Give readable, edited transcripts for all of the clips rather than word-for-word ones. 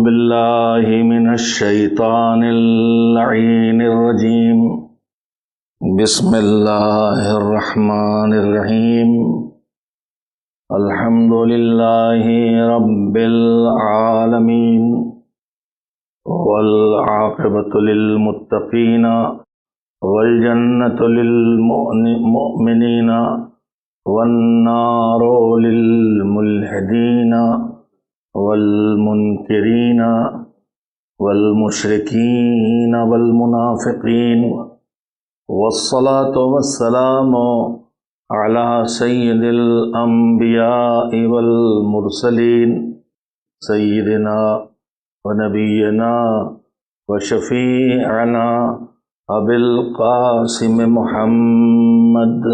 باللہ من الشیطان اللعین الرجیم بسم اللہ الرحمن الرحیم الحمد للہ رب العالمین والعاقبۃ للمتقین والجنۃ للمؤمنین والنار للملحدین والمنکرین والمشرکین والمنافقین والصلاة والسلام علی سید الانبیاء والمرسلین سیدنا ونبینا وشفیعنا ابی القاسم محمد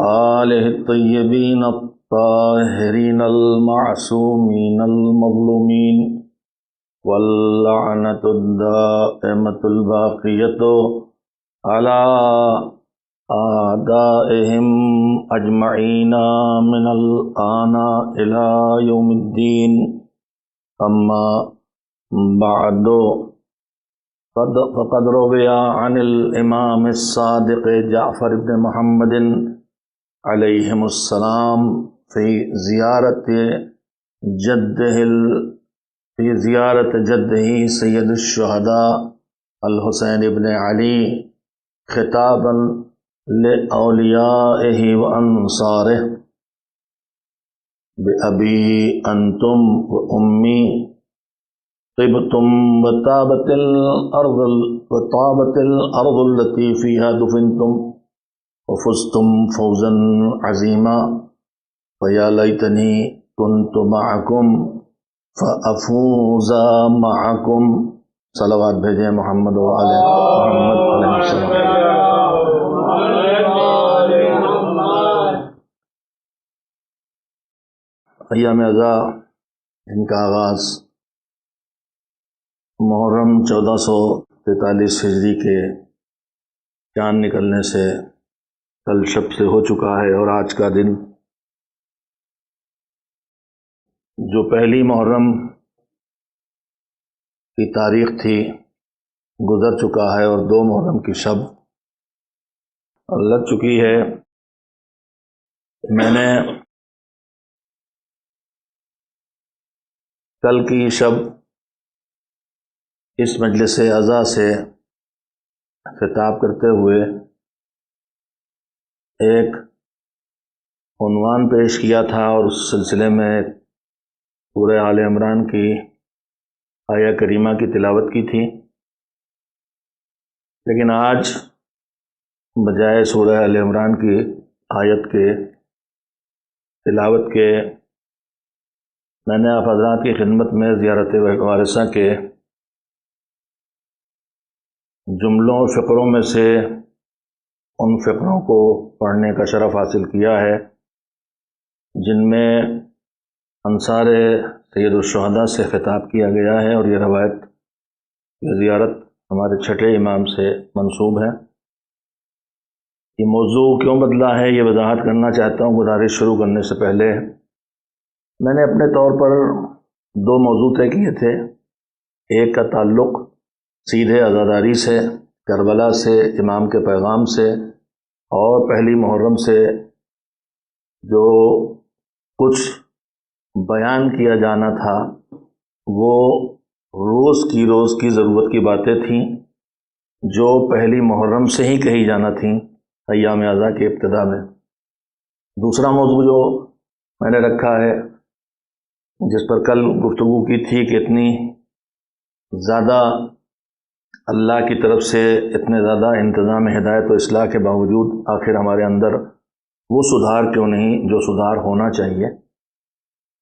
آلہ الطیبین الطاہرین المعصومین المظلومین واللعنۃ الدائمۃ الباقیۃ علی اعدائہم اجمعین من الآن الی یوم الدین اما بعد فقد روی عن الامام الصادق جعفر بن محمد علیہم السلام فی زیارت جدہ سید الشہداء الحسین بن علی خطابا لأولیائہ وانصارہ بأبی انتم وأمی طبتم وطابت الارض التي فيها دفنتم وفزتم فوزا عظیما فیا لیتنی كنت معكم فافوز معكم صلوات بھیجیں محمد وآل محمد علیہ السلام۔ ایام عزا ان کا آغاز محرم 1443 ہجری کے چاند نکلنے سے کل شب سے ہو چکا ہے، اور آج کا دن جو پہلی محرم کی تاریخ تھی گزر چکا ہے، اور 2 محرم کی شب لگ چکی ہے۔ میں نے کل کی شب اس مجلس عزا سے خطاب کرتے ہوئے ایک عنوان پیش کیا تھا، اور اس سلسلے میں سورہ آل عمران کی آیہ کریمہ کی تلاوت کی تھی، لیکن آج بجائے سورہ آل عمران کی آیت کے تلاوت کے میں نے آپ حضرات کی خدمت میں زیارت وارثہ کے جملوں اور فقروں میں سے ان فقروں کو پڑھنے کا شرف حاصل کیا ہے جن میں انصار سید الشہداء سے خطاب کیا گیا ہے، اور یہ روایت یہ زیارت ہمارے چھٹے امام سے منسوب ہے۔ یہ موضوع کیوں بدلا ہے یہ وضاحت کرنا چاہتا ہوں گزارش شروع کرنے سے پہلے۔ میں نے اپنے طور پر 2 موضوع طے کیے تھے، ایک کا تعلق سیدھے عزاداری سے، کربلا سے، امام کے پیغام سے، اور پہلی محرم سے جو کچھ بیان کیا جانا تھا وہ روز کی ضرورت کی باتیں تھیں جو پہلی محرم سے ہی کہی جانا تھیں ایام عزا کے ابتدا میں۔ دوسرا موضوع جو میں نے رکھا ہے، جس پر کل گفتگو کی تھی کہ اتنی زیادہ اللہ کی طرف سے اتنے زیادہ انتظام ہدایت و اصلاح کے باوجود آخر ہمارے اندر وہ سدھار کیوں نہیں جو سدھار ہونا چاہیے۔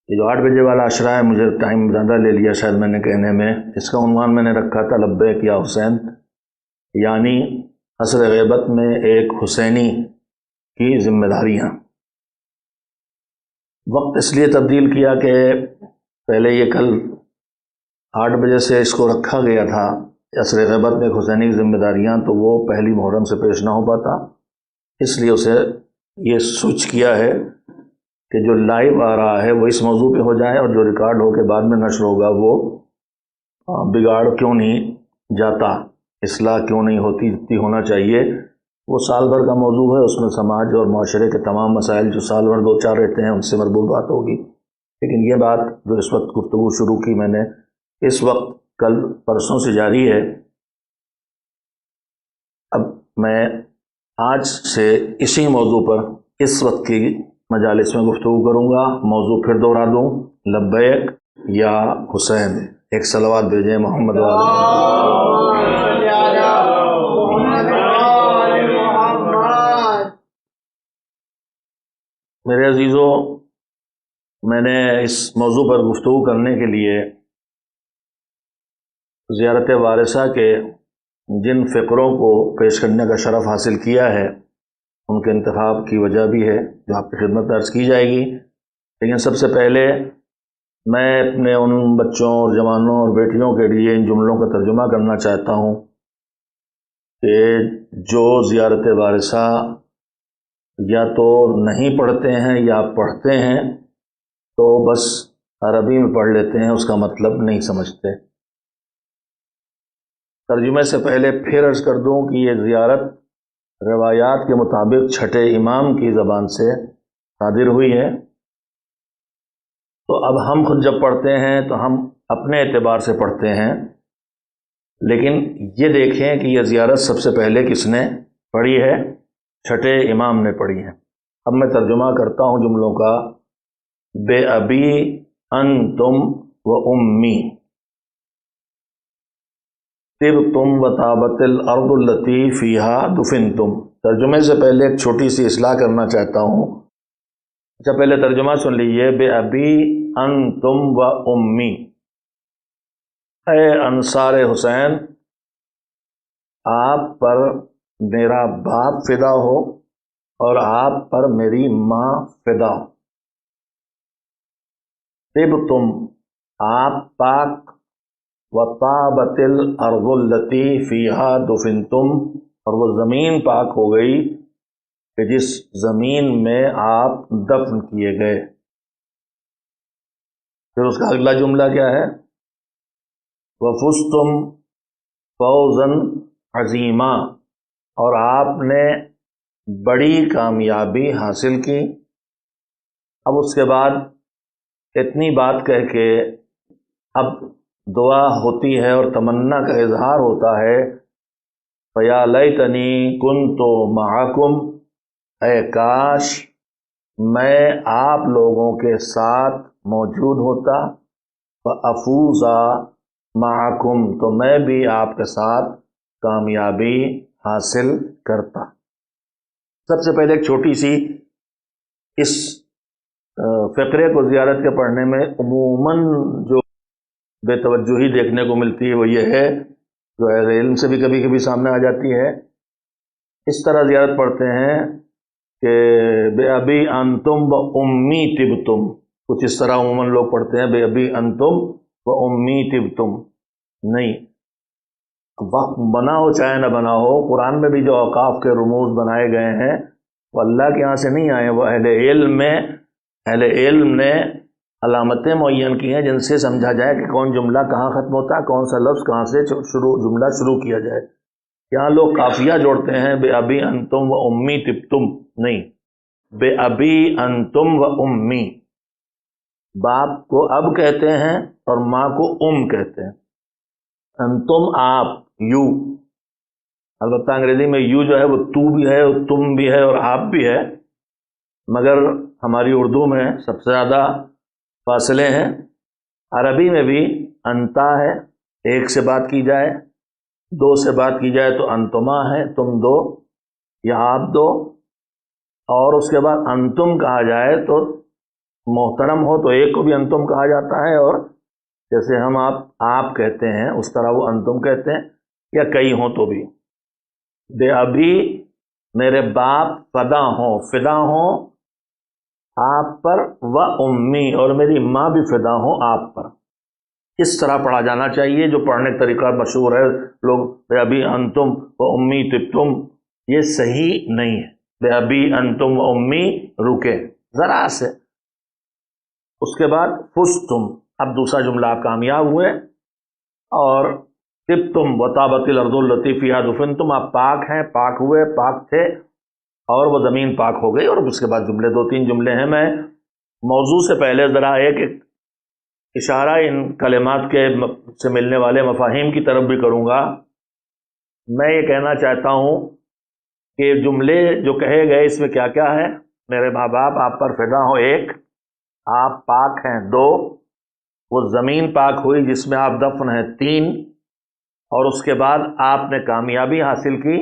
یہ جو 8 بجے والا عشرہ ہے، مجھے ٹائم زیادہ لے لیا شاید میں نے کہنے میں، اس کا عنوان میں نے رکھا تھا لبیک یا حسین، یعنی عصر غیبت میں ایک حسینی کی ذمہ داریاں۔ وقت اس لیے تبدیل کیا کہ پہلے یہ کل 8 بجے سے اس کو رکھا گیا تھا عصر غیبت میں حسینی کی ذمہ داریاں، تو وہ پہلی محرم سے پیش نہ ہو پاتا، اس لیے اسے یہ سوئچ کیا ہے کہ جو لائیو آ رہا ہے وہ اس موضوع پہ ہو جائے، اور جو ریکارڈ ہو کے بعد میں نشر ہوگا وہ بگاڑ کیوں نہیں جاتا، اصلاح کیوں نہیں ہوتی جتنی ہونا چاہیے، وہ سال بھر کا موضوع ہے، اس میں سماج اور معاشرے کے تمام مسائل جو سال بھر دو چار رہتے ہیں ان سے مربوط بات ہوگی۔ لیکن یہ بات جو اس وقت گفتگو شروع کی میں نے، اس وقت کل پرسوں سے جاری ہے۔ اب میں آج سے اسی موضوع پر اس وقت کی مجالس میں گفتگو کروں گا۔ موضوع پھر دوہرا دوں، لبیک یا حسین، ایک صلوات بھیجیں محمد میرے عزیزوں، میں نے اس موضوع پر گفتگو کرنے کے لیے زیارت وارثہ کے جن فقروں کو پیش کرنے کا شرف حاصل کیا ہے ان کے انتخاب کی وجہ بھی ہے جو آپ کی خدمت میں عرض کی جائے گی۔ لیکن سب سے پہلے میں اپنے ان بچوں اور جوانوں اور بیٹیوں کے لیے ان جملوں کا ترجمہ کرنا چاہتا ہوں کہ جو زیارت وارثہ یا تو نہیں پڑھتے ہیں یا پڑھتے ہیں تو بس عربی میں پڑھ لیتے ہیں، اس کا مطلب نہیں سمجھتے۔ ترجمے سے پہلے پھر عرض کر دوں کہ یہ زیارت روایات کے مطابق چھٹے امام کی زبان سے صادر ہوئی ہے، تو اب ہم خود جب پڑھتے ہیں تو ہم اپنے اعتبار سے پڑھتے ہیں، لیکن یہ دیکھیں کہ یہ زیارت سب سے پہلے کس نے پڑھی ہے؟ چھٹے امام نے پڑھی ہے۔ اب میں ترجمہ کرتا ہوں جملوں کا۔ بے ابی انتم و امی طبتم و طابت الارض التی فیہا دفنتم۔ ترجمے سے پہلے ایک چھوٹی سی اصلاح کرنا چاہتا ہوں۔ اچھا، پہلے ترجمہ سن لیجئے۔ بے ابی انتم و امی، اے انصار حسین، آپ پر میرا باپ فدا ہو اور آپ پر میری ماں فدا ہو۔ طبتم، آپ پاک، وطابت الارض التی فیہا دفنتم، اور وہ زمین پاک ہو گئی کہ جس زمین میں آپ دفن کیے گئے۔ پھر اس کا اگلا جملہ کیا ہے؟ وفزتم فوزا عظیما، اور آپ نے بڑی کامیابی حاصل کی۔ اب اس کے بعد اتنی بات کہہ کے اب دعا ہوتی ہے اور تمنا کا اظہار ہوتا ہے۔ فیا لیتنی کنت معکم، اے کاش میں آپ لوگوں کے ساتھ موجود ہوتا، فافوز معکم، تو میں بھی آپ کے ساتھ کامیابی حاصل کرتا۔ سب سے پہلے ایک چھوٹی سی اس فقرے کو زیارت کے پڑھنے میں عموماً جو بے توجہی دیکھنے کو ملتی ہے وہ یہ ہے، جو اہل علم سے بھی کبھی کبھی سامنے آ جاتی ہے۔ اس طرح زیارت پڑھتے ہیں کہ بے ابی انتم و امی طبتم، کچھ اس طرح عموماً لوگ پڑھتے ہیں، بے ابی انتم و امی طبتم۔ نہیں، وقت بنا ہو چاہے نہ بنا ہو، قرآن میں بھی جو اوقاف کے رموز بنائے گئے ہیں وہ اللہ کے ہاں سے نہیں آئے، وہ اہل علم نے علامتیں معین کی ہیں جن سے سمجھا جائے کہ کون جملہ کہاں ختم ہوتا ہے، کون سا لفظ کہاں سے جملہ شروع کیا جائے۔ یہاں لوگ قافیہ جوڑتے ہیں، بے ابی انتم و امی طبتم، نہیں، بے ابی انتم و امی، باپ کو اب کہتے ہیں اور ماں کو ام کہتے ہیں۔ انتم آپ، یو، البتہ انگریزی میں یو جو ہے وہ تو بھی ہے اور تم بھی ہے اور آپ بھی ہے، مگر ہماری اردو میں سب سے زیادہ فاصلے ہیں۔ عربی میں بھی انتا ہے، ایک سے بات کی جائے، دو سے بات کی جائے تو انتما ہے، تم دو یا آپ دو، اور اس کے بعد انتم کہا جائے تو محترم ہو تو ایک کو بھی انتم کہا جاتا ہے، اور جیسے ہم آپ کہتے ہیں اس طرح وہ انتم کہتے ہیں، یا کئی ہوں تو بھی۔ بے ابھی، میرے باپ فدا ہوں آپ پر، و امی، اور میری ماں بھی فدا ہوں آپ پر۔ اس طرح پڑھا جانا چاہیے، جو پڑھنے کا طریقہ مشہور ہے، لوگ بے ابی انتم و امی طبتم، یہ صحیح نہیں ہے۔ بے ابی انتم و امی رکے ذرا سے، اس کے بعد فزتم، اب دوسرا جملہ آپ کامیاب ہوئے، اور طبتم وطابت الارض التی فیہا دفنتم، آپ پاک ہیں، پاک ہوئے، پاک تھے اور وہ زمین پاک ہو گئی۔ اور اس کے بعد جملے 2-3 جملے ہیں۔ میں موضوع سے پہلے ذرا ایک اشارہ ان کلمات کے سے ملنے والے مفاہیم کی طرف بھی کروں گا۔ میں یہ کہنا چاہتا ہوں کہ جملے جو کہے گئے اس میں کیا کیا ہے؟ میرے ماں باپ آپ پر فدا ہو، 1، آپ پاک ہیں، 2، وہ زمین پاک ہوئی جس میں آپ دفن ہیں، 3، اور اس کے بعد آپ نے کامیابی حاصل کی،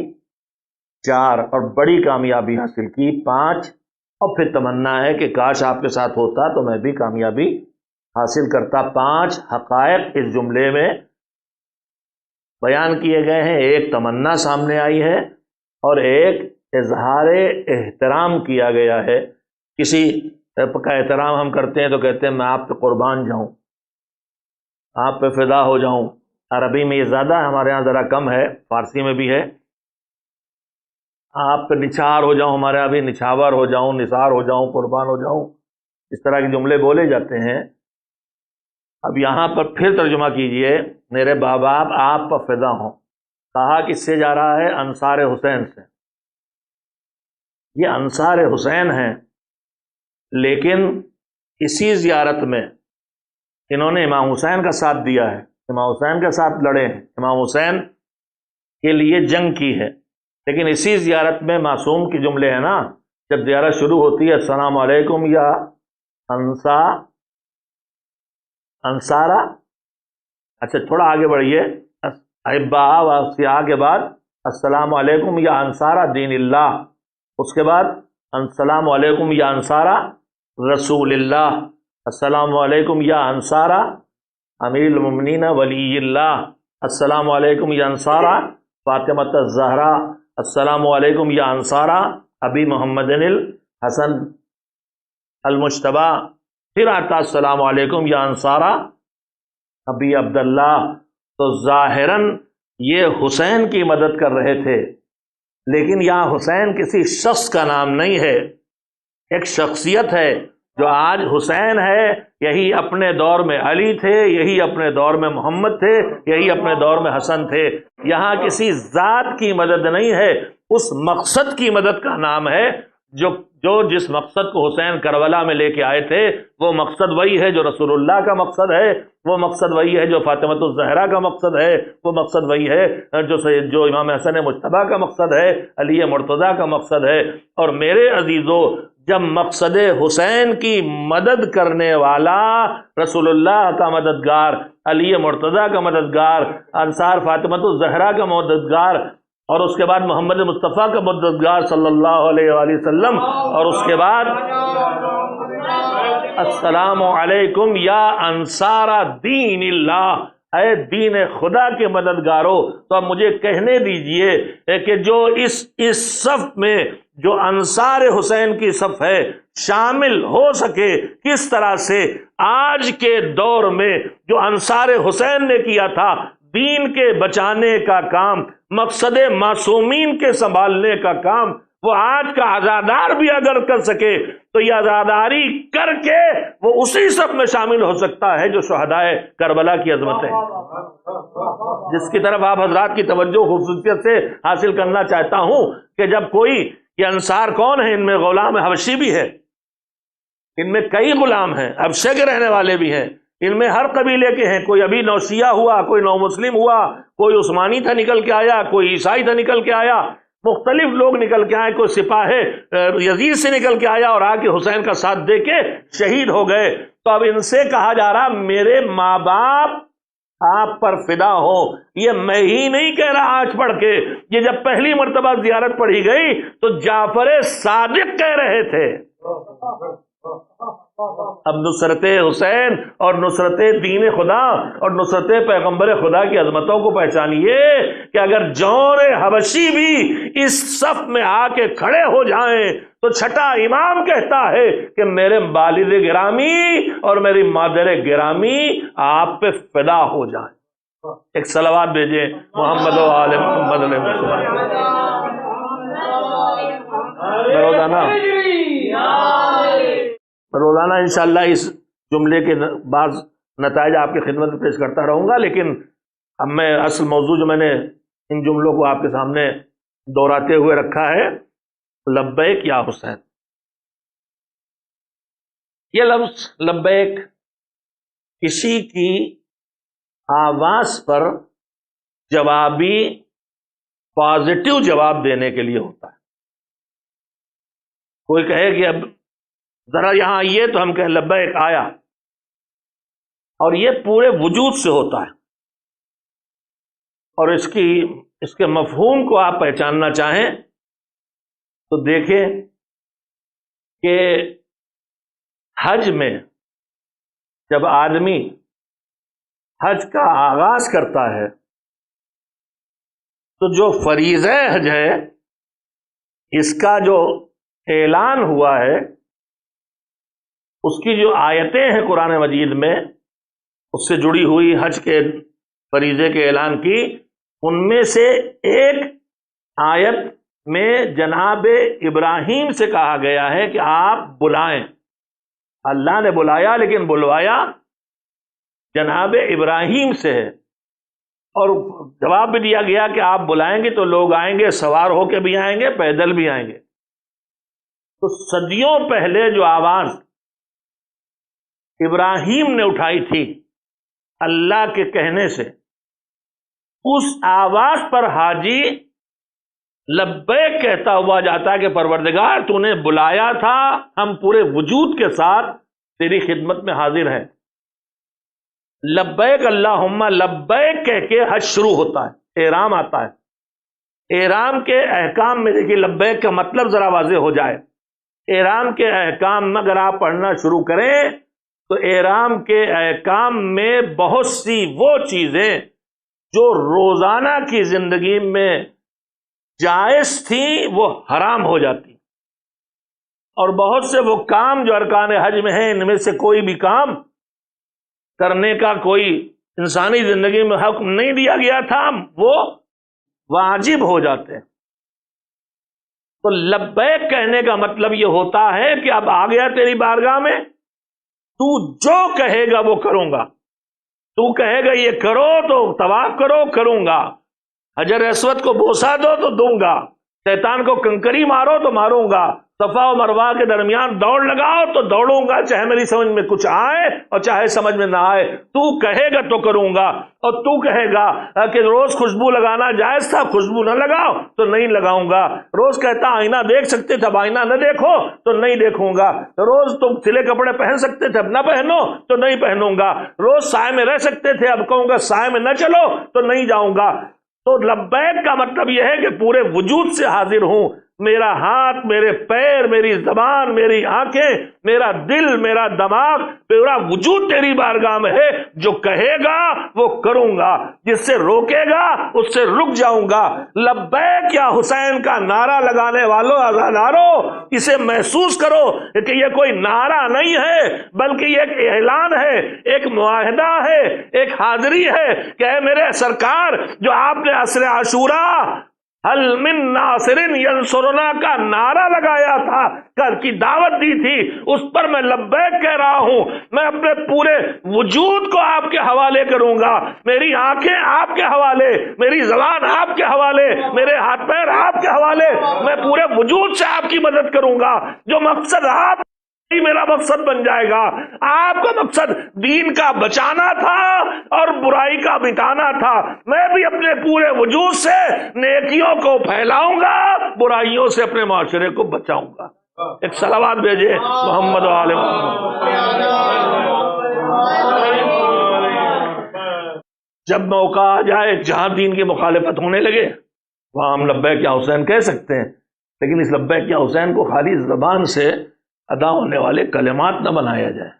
4، اور بڑی کامیابی حاصل کی، 5، اور پھر تمنا ہے کہ کاش آپ کے ساتھ ہوتا تو میں بھی کامیابی حاصل کرتا۔ 5 حقائق اس جملے میں بیان کیے گئے ہیں۔ ایک تمنا سامنے آئی ہے اور ایک اظہار احترام کیا گیا ہے۔ کسی کا احترام ہم کرتے ہیں تو کہتے ہیں میں آپ پہ قربان جاؤں، آپ پہ فدا ہو جاؤں۔ عربی میں یہ زیادہ ہے، ہمارے ہاں ذرا کم ہے، فارسی میں بھی ہے۔ آپ پہ نچھار ہو جاؤں، ہمارے یہاں بھی نچھاور ہو جاؤں، نثار ہو جاؤں، قربان ہو جاؤں، اس طرح کے جملے بولے جاتے ہیں۔ اب یہاں پر پھر ترجمہ کیجئے، میرے باپ آپ پر فدا ہوں، کہا کس سے جا رہا ہے؟ انصار حسین سے۔ یہ انصار حسین ہیں، لیکن اسی زیارت میں انہوں نے امام حسین کا ساتھ دیا ہے، امام حسین کے ساتھ لڑے ہیں، امام حسین کے لیے جنگ کی ہے۔ لیکن اسی زیارت میں معصوم کے جملے ہیں نا، جب زیارت شروع ہوتی ہے السلام علیکم یا انصارہ، اچھا تھوڑا آگے بڑھیے، احبا و سیاہ کے بعد السلام علیکم یا انصارہ دین اللہ، اس کے بعد السلام علیکم یا انصارہ رسول اللہ، السلام علیکم یا انصارہ امیر المؤمنین ولی اللہ، السلام علیکم یا انصارہ فاطمہ الزہرا، السلام علیکم یا انصارہ ابی محمد الحسن المجتبیٰ، پھر آتا السلام علیکم یا انصارہ ابی عبداللہ۔ تو ظاہراً یہ حسین کی مدد کر رہے تھے، لیکن یہاں حسین کسی شخص کا نام نہیں ہے، ایک شخصیت ہے جو آج حسین ہے، یہی اپنے دور میں علی تھے، یہی اپنے دور میں محمد تھے، یہی اپنے دور میں حسن تھے۔ یہاں کسی ذات کی مدد نہیں ہے، اس مقصد کی مدد کا نام ہے جو جس مقصد کو حسین کربلا میں لے کے آئے تھے، وہ مقصد وہی ہے جو رسول اللہ کا مقصد ہے، وہ مقصد وہی ہے جو فاطمہ الزہرا کا مقصد ہے، وہ مقصد وہی ہے جو امام حسن مجتبیٰ کا مقصد ہے، علی مرتضیٰ کا مقصد ہے۔ اور میرے عزیزو، جب مقصد حسین کی مدد کرنے والا رسول اللہ کا مددگار، علی مرتضیٰ کا مددگار، انصار فاطمہ الزہرا کا مددگار، اور اس کے بعد محمد مصطفیٰ کا مددگار صلی اللہ علیہ وآلہ وسلم، اور اس کے بعد السلام علیکم یا انصار دین اللہ، اے دین خدا کے مددگاروں۔ تو اب مجھے کہنے دیجئے کہ جو اس صف میں جو انصار حسین کی صف ہے شامل ہو سکے، کس طرح سے آج کے دور میں جو انصار حسین نے کیا تھا دین کے بچانے کا کام، مقصد معصومین کے سنبھالنے کا کام، وہ آج کا عزادار بھی اگر کر سکے تو یہ عزاداری کر کے وہ اسی صف میں شامل ہو سکتا ہے جو شہدائے کربلا کی عظمت ہے، جس کی طرف آپ حضرات کی توجہ خصوصیت سے حاصل کرنا چاہتا ہوں کہ جب کوئی یہ انصار کون ہے، ان میں غلام حبشی بھی ہے، ان میں کئی غلام ہیں، حبشے کے رہنے والے بھی ہیں، ان میں ہر قبیلے کے ہیں، کوئی ابھی نو شیعہ ہوا، کوئی نو مسلم ہوا، کوئی عثمانی تھا نکل کے آیا، کوئی عیسائی تھا نکل کے آیا، مختلف لوگ نکل کے آئے، کوئی سپاہ یزید سے نکل کے آیا اور آ کے حسین کا ساتھ دے کے شہید ہو گئے۔ تو اب ان سے کہا جا رہا میرے ماں باپ آپ پر فدا ہو، یہ میں ہی نہیں کہہ رہا آج پڑھ کے، یہ جب پہلی مرتبہ زیارت پڑھی گئی تو جعفر صادق کہہ رہے تھے۔ اب نصرت حسین اور نصرت دین خدا اور نصرت پیغمبر خدا کی عظمتوں کو پہچانیے کہ اگر جون حبشی بھی اس صف میں آ کے کھڑے ہو جائیں تو چھٹا امام کہتا ہے کہ میرے والد گرامی اور میری مادر گرامی آپ پہ فدا ہو جائیں۔ ایک صلوات بھیجیں محمد و آل محمد علیہ وسلم۔ روزانہ انشاءاللہ اس جملے کے بعض نتائج آپ کی خدمت میں پیش کرتا رہوں گا، لیکن اب میں اصل موضوع جو میں نے ان جملوں کو آپ کے سامنے دہراتے ہوئے رکھا ہے، لبیک یا حسین۔ یہ لفظ لبیک کسی کی آواز پر جوابی پازیٹو جواب دینے کے لیے ہوتا ہے۔ کوئی کہے کہ اب ذرا یہاں آئیے تو ہم کہیں لبیک، آیا، اور یہ پورے وجود سے ہوتا ہے۔ اور اس کے مفہوم کو آپ پہچاننا چاہیں تو دیکھیں کہ حج میں جب آدمی حج کا آغاز کرتا ہے تو جو فریضہ حج ہے اس کا جو اعلان ہوا ہے، اس کی جو آیتیں ہیں قرآن مجید میں اس سے جڑی ہوئی حج کے فریضے کے اعلان کی، ان میں سے ایک آیت میں جناب ابراہیم سے کہا گیا ہے کہ آپ بلائیں۔ اللہ نے بلایا لیکن بلوایا جناب ابراہیم سے ہے، اور جواب بھی دیا گیا کہ آپ بلائیں گے تو لوگ آئیں گے، سوار ہو کے بھی آئیں گے، پیدل بھی آئیں گے۔ تو صدیوں پہلے جو آواز ابراہیم نے اٹھائی تھی اللہ کے کہنے سے، اس آواز پر حاجی لبیک کہتا ہوا جاتا ہے کہ پروردگار تو نے بلایا تھا، ہم پورے وجود کے ساتھ تیری خدمت میں حاضر ہیں۔ لبیک اللہم لبیک کہہ کے حج شروع ہوتا ہے، احرام آتا ہے۔ احرام کے احکام میں دیکھیے، لبیک کا مطلب ذرا واضح ہو جائے۔ احرام کے احکام میں اگر آپ پڑھنا شروع کریں تو احرام کے احکام میں بہت سی وہ چیزیں جو روزانہ کی زندگی میں جائز تھیں وہ حرام ہو جاتی، اور بہت سے وہ کام جو ارکان حج میں ہیں ان میں سے کوئی بھی کام کرنے کا کوئی انسانی زندگی میں حکم نہیں دیا گیا تھا، وہ واجب ہو جاتے ہیں۔ تو لبیک کہنے کا مطلب یہ ہوتا ہے کہ اب آ گیا تیری بارگاہ میں، تو جو کہے گا وہ کروں گا۔ تو کہے گا یہ کرو تو طواف کرو، کروں گا۔ حجر اسود کو بوسہ دو تو دوں گا۔ شیطان کو کنکری مارو تو ماروں گا۔ صفا و مروہ کے درمیان دوڑ لگاؤ تو دوڑوں گا، چاہے میری سمجھ میں کچھ آئے اور چاہے سمجھ میں نہ آئے۔ تو کہے گا تو کروں گا، اور تو کہے گا کہ روز خوشبو لگانا جائز تھا، خوشبو نہ لگاؤ تو نہیں لگاؤں گا۔ روز کہتا آئینہ دیکھ سکتے تھے، اب آئینہ نہ دیکھو تو نہیں دیکھوں گا۔ روز تم سلے کپڑے پہن سکتے تھے، اب نہ پہنو تو نہیں پہنوں گا۔ روز سائے میں رہ سکتے تھے، اب کہوں گا سائے میں نہ چلو تو نہیں جاؤں گا۔ تو لبیک کا مطلب یہ ہے کہ پورے وجود سے حاضر ہوں، میرا ہاتھ، میرے پیر، میری زبان، میری آنکھیں، میرا دل، میرا دماغ، میرا وجود تیری بارگاہ میں ہے۔ جو کہے گا وہ کروں گا، جس سے روکے گا اس سے رک جاؤں گا۔ لبیک یا حسین کا نعرہ لگانے والوں، عزادارو، اسے محسوس کرو کہ یہ کوئی نعرہ نہیں ہے بلکہ یہ ایک اعلان ہے، ایک معاہدہ ہے، ایک حاضری ہے کہ اے میرے سرکار، جو آپ نے عصر عاشوراء حل من ناصر ینصرنا کا نعرہ لگایا تھا، کر کی دعوت دی تھی، اس پر میں لبیک کہہ رہا ہوں۔ میں اپنے پورے وجود کو آپ کے حوالے کروں گا، میری آنکھیں آپ کے حوالے، میری زبان آپ کے حوالے، میرے ہاتھ پیر آپ کے حوالے، میں پورے وجود سے آپ کی مدد کروں گا۔ جو مقصد آپ ہی میرا مقصد بن جائے گا۔ آپ کا مقصد دین کا بچانا تھا اور برائی کا مٹانا تھا، میں بھی اپنے پورے وجود سے نیکیوں کو پھیلاؤں گا، برائیوں سے اپنے معاشرے کو بچاؤں گا۔ ایک صلوات بھیجے محمد و آل محمد۔ جب موقع آ جائے جہاں دین کی مخالفت ہونے لگے وہاں ہم لبیک یا حسین کہہ سکتے ہیں، لیکن اس لبیک یا حسین کو خالی زبان سے ادا ہونے والے کلمات نہ بنایا جائے۔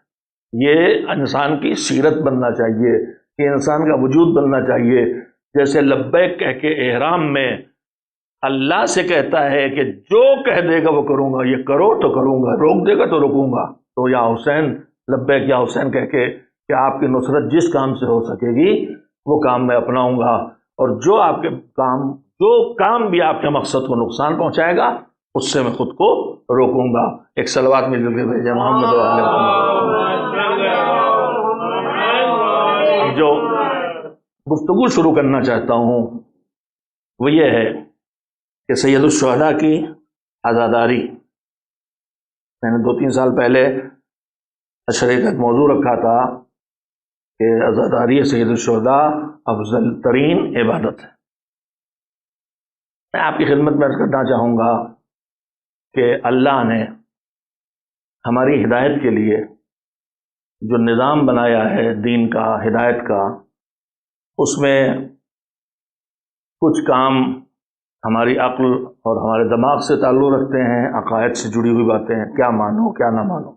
یہ انسان کی سیرت بننا چاہیے، یہ انسان کا وجود بننا چاہیے۔ جیسے لبیک کہہ کے احرام میں اللہ سے کہتا ہے کہ جو کہہ دے گا وہ کروں گا، یہ کرو تو کروں گا، روک دے گا تو روکوں گا۔ تو یا حسین، لبیک یا حسین کہہ کے کہ آپ کی نصرت جس کام سے ہو سکے گی وہ کام میں اپناؤں گا، اور جو کام بھی آپ کے مقصد کو نقصان پہنچائے گا اس سے میں خود کو روکوں گا۔ ایک صلوات مل کے بھیجے محمد و آل محمد۔ اب جو گفتگو شروع کرنا چاہتا ہوں وہ یہ ہے کہ سید الشہداء کی عزاداری، میں نے 2-3 سال پہلے اشرے کا ایک موضوع رکھا تھا کہ عزاداری سید الشہداء افضل ترین عبادت ہے۔ میں آپ کی خدمت میں عرض کرنا چاہوں گا کہ اللہ نے ہماری ہدایت کے لیے جو نظام بنایا ہے دین کا، ہدایت کا، اس میں کچھ کام ہماری عقل اور ہمارے دماغ سے تعلق رکھتے ہیں، عقائد سے جڑی ہوئی باتیں ہیں، کیا مانو کیا نہ مانو۔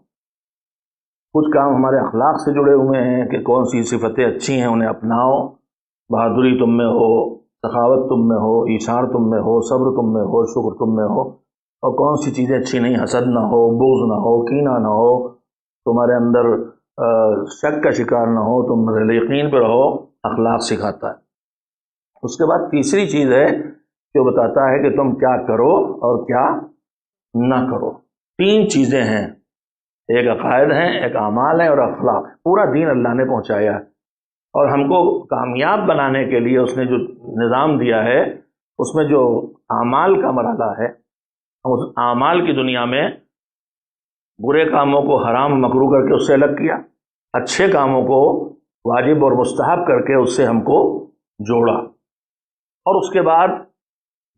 کچھ کام ہمارے اخلاق سے جڑے ہوئے ہیں کہ کون سی صفتیں اچھی ہیں انہیں اپناؤ، بہادری تم میں ہو، سخاوت تم میں ہو، ایثار تم میں ہو، صبر تم میں ہو، شکر تم میں ہو، اور کون سی چیزیں اچھی نہیں، حسد نہ ہو، بغض نہ ہو، کینہ نہ ہو، تمہارے اندر شک کا شکار نہ ہو، تم یقین پہ رہو۔ اخلاق سکھاتا ہے۔ اس کے بعد تیسری چیز ہے کہ وہ بتاتا ہے کہ تم کیا کرو اور کیا نہ کرو۔ 3 چیزیں ہیں، ایک عقائد ہیں، ایک اعمال ہیں اور اخلاق۔ پورا دین اللہ نے پہنچایا ہے، اور ہم کو کامیاب بنانے کے لیے اس نے جو نظام دیا ہے، اس میں جو اعمال کا مرحلہ ہے، اس اعمال کی دنیا میں برے کاموں کو حرام مکروہ کر کے اس سے الگ کیا، اچھے کاموں کو واجب اور مستحب کر کے اس سے ہم کو جوڑا، اور اس کے بعد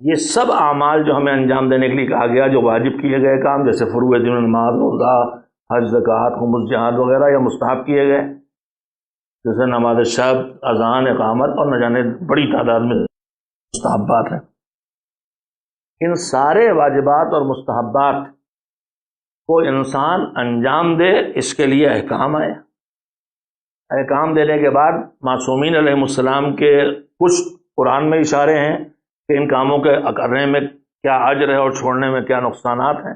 یہ سب اعمال جو ہمیں انجام دینے کے لیے کہا گیا، جو واجب کیے گئے کام جیسے فروع دین، نماز، روزہ، حج، زکوٰۃ، خمس، جہاد وغیرہ، یا مستحب کیے گئے جیسے نماز شب، اذان، اقامت، اور نہ جانے بڑی تعداد میں مستحبات ہیں۔ ان سارے واجبات اور مستحبات کو انسان انجام دے، اس کے لیے احکام آئے۔ احکام دینے کے بعد معصومین علیہ السلام کے کچھ قرآن میں اشارے ہیں کہ ان کاموں کے کرنے میں کیا اجر ہے اور چھوڑنے میں کیا نقصانات ہیں،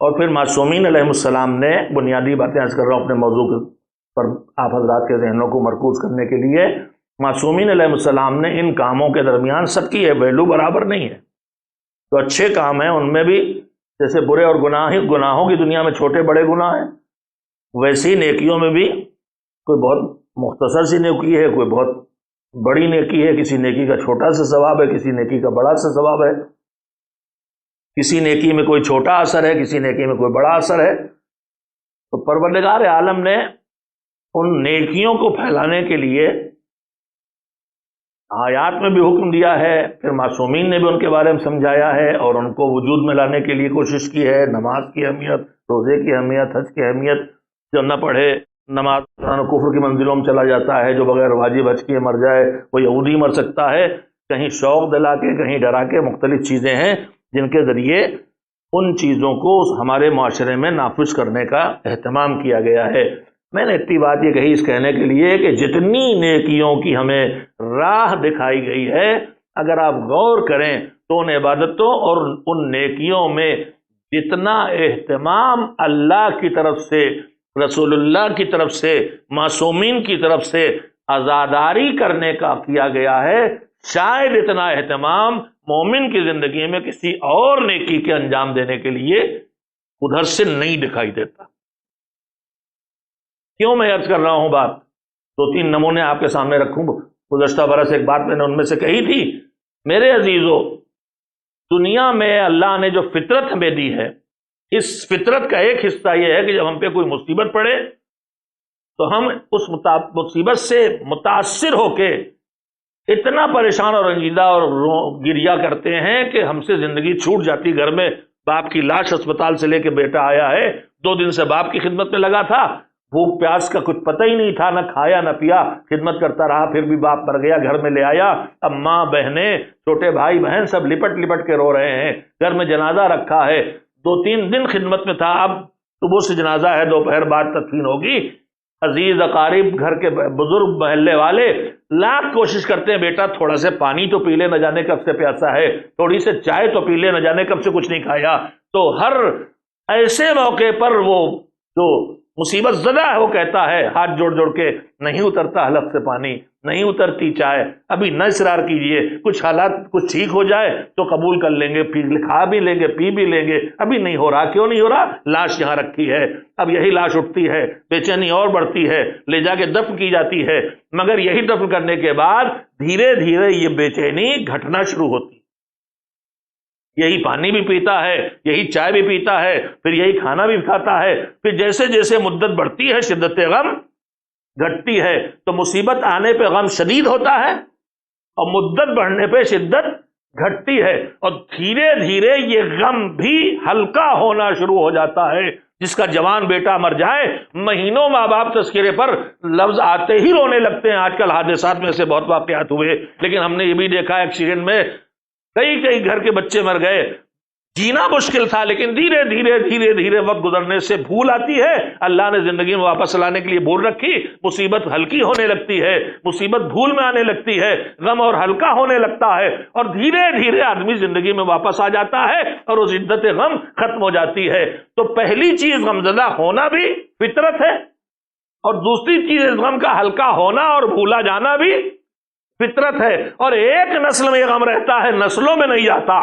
اور پھر معصومین علیہ السلام نے بنیادی باتیں عرض کر رہا ہوں اپنے موضوع پر آپ حضرات کے ذہنوں کو مرکوز کرنے کے لیے۔ معصومین علیہ السلام نے ان کاموں کے درمیان سب کی ویلو برابر نہیں ہے۔ تو اچھے کام ہیں ان میں بھی جیسے برے اور گناہوں کی دنیا میں چھوٹے بڑے گناہ ہیں، ویسی نیکیوں میں بھی کوئی بہت مختصر سی نیکی ہے، کوئی بہت بڑی نیکی ہے، کسی نیکی کا چھوٹا سا ثواب ہے، کسی نیکی کا بڑا سا ثواب ہے، کسی نیکی میں کوئی چھوٹا اثر ہے، کسی نیکی میں کوئی بڑا اثر ہے۔ تو پروردگار عالم نے ان نیکیوں کو پھیلانے کے لیے آیات میں بھی حکم دیا ہے، پھر معصومین نے بھی ان کے بارے میں سمجھایا ہے اور ان کو وجود میں لانے کے لیے کوشش کی ہے۔ نماز کی اہمیت، روزے کی اہمیت، حج کی اہمیت، جو نہ پڑھے نماز کفر کی منزلوں میں چلا جاتا ہے، جو بغیر واجب حج کیے مر جائے وہ یہودی مر سکتا ہے۔ کہیں شوق دلا کے، کہیں ڈرا کے، مختلف چیزیں ہیں جن کے ذریعے ان چیزوں کو ہمارے معاشرے میں نافذ کرنے کا اہتمام کیا گیا ہے۔ میں نے اتنی بات یہ کہی اس کہنے کے لیے کہ جتنی نیکیوں کی ہمیں راہ دکھائی گئی ہے، اگر آپ غور کریں تو ان عبادتوں اور ان نیکیوں میں جتنا اہتمام اللہ کی طرف سے، رسول اللہ کی طرف سے، معصومین کی طرف سے عزاداری کرنے کا کیا گیا ہے، شاید اتنا اہتمام مومن کی زندگی میں کسی اور نیکی کے انجام دینے کے لیے ادھر سے نہیں دکھائی دیتا۔ کیوں میں عرض کر رہا ہوں بات؟ 2-3 نمونے آپ کے سامنے رکھوں۔ گزشتہ برس ایک بات میں نے ان میں سے کہی تھی، میرے عزیزو، دنیا میں اللہ نے جو فطرت ہمیں دی ہے، اس فطرت کا ایک حصہ یہ ہے کہ جب ہم پہ کوئی مصیبت پڑے تو ہم اس مصیبت سے متاثر ہو کے اتنا پریشان اور رنجیدہ اور گریہ کرتے ہیں کہ ہم سے زندگی چھوٹ جاتی۔ گھر میں باپ کی لاش اسپتال سے لے کے بیٹا آیا ہے، 2 دن سے باپ کی خدمت میں لگا تھا، بھوک پیاس کا کچھ پتہ ہی نہیں تھا، نہ کھایا نہ پیا، خدمت کرتا رہا، پھر بھی باپ مر گیا، گھر میں لے آیا، اب ماں بہنیں چھوٹے بھائی بہن سب لپٹ لپٹ کے رو رہے ہیں، گھر میں جنازہ رکھا ہے، 2-3 دن خدمت میں تھا، اب صبح سے جنازہ ہے، دوپہر بعد تدفین ہوگی، عزیز اقارب گھر کے بزرگ محلے والے لاکھ کوشش کرتے ہیں بیٹا تھوڑا سے پانی تو پی لے، نہ جانے کب سے پیاسا ہے، تھوڑی سے چائے تو پی لے، نہ جانے کب سے کچھ نہیں کھایا۔ تو ہر ایسے موقع پر وہ جو مصیبت زدہ ہے، وہ کہتا ہے ہاتھ جوڑ جوڑ کے، نہیں اترتا حلق سے پانی، نہیں اترتی چائے، ابھی نہ اصرار کیجئے، کچھ حالات کچھ ٹھیک ہو جائے تو قبول کر لیں گے، کھا بھی لیں گے، پی بھی لیں گے، ابھی نہیں ہو رہا۔ کیوں نہیں ہو رہا؟ لاش یہاں رکھی ہے، اب یہی لاش اٹھتی ہے، بے چینی اور بڑھتی ہے، لے جا کے دفن کی جاتی ہے، مگر یہی دفن کرنے کے بعد دھیرے دھیرے یہ بے چینی گھٹنا شروع ہوتی، یہی پانی بھی پیتا ہے، یہی چائے بھی پیتا ہے، پھر یہی کھانا بھی کھاتا ہے، پھر جیسے جیسے مدت بڑھتی ہے شدت غم گھٹتی ہے، تو مصیبت آنے پہ غم شدید ہوتا ہے اور مدت بڑھنے پہ شدت گھٹتی ہے، اور دھیرے دھیرے یہ غم بھی ہلکا ہونا شروع ہو جاتا ہے۔ جس کا جوان بیٹا مر جائے، مہینوں ماں باپ تذکرے پر لفظ آتے ہی رونے لگتے ہیں۔ آج کل حادثات میں سے بہت واقعات ہوئے، لیکن ہم نے یہ بھی دیکھا ایکسیڈنٹ میں کئی گھر کے بچے مر گئے، جینا مشکل تھا، لیکن دھیرے دھیرے دھیرے دھیرے وقت گزرنے سے بھول آتی ہے، اللہ نے زندگی میں واپس لانے کے لیے بھول رکھی، مصیبت ہلکی ہونے لگتی ہے، مصیبت بھول میں آنے لگتی ہے، غم اور ہلکا ہونے لگتا ہے، اور دھیرے دھیرے آدمی زندگی میں واپس آ جاتا ہے اور وہ شدت غم ختم ہو جاتی ہے۔ تو پہلی چیز غمزدہ ہونا بھی فطرت ہے، اور دوسری چیز اس غم کا ہلکا ہونا اور بھولا جانا بھی فطرت ہے، اور ایک نسل میں یہ غم رہتا ہے، نسلوں میں نہیں جاتا۔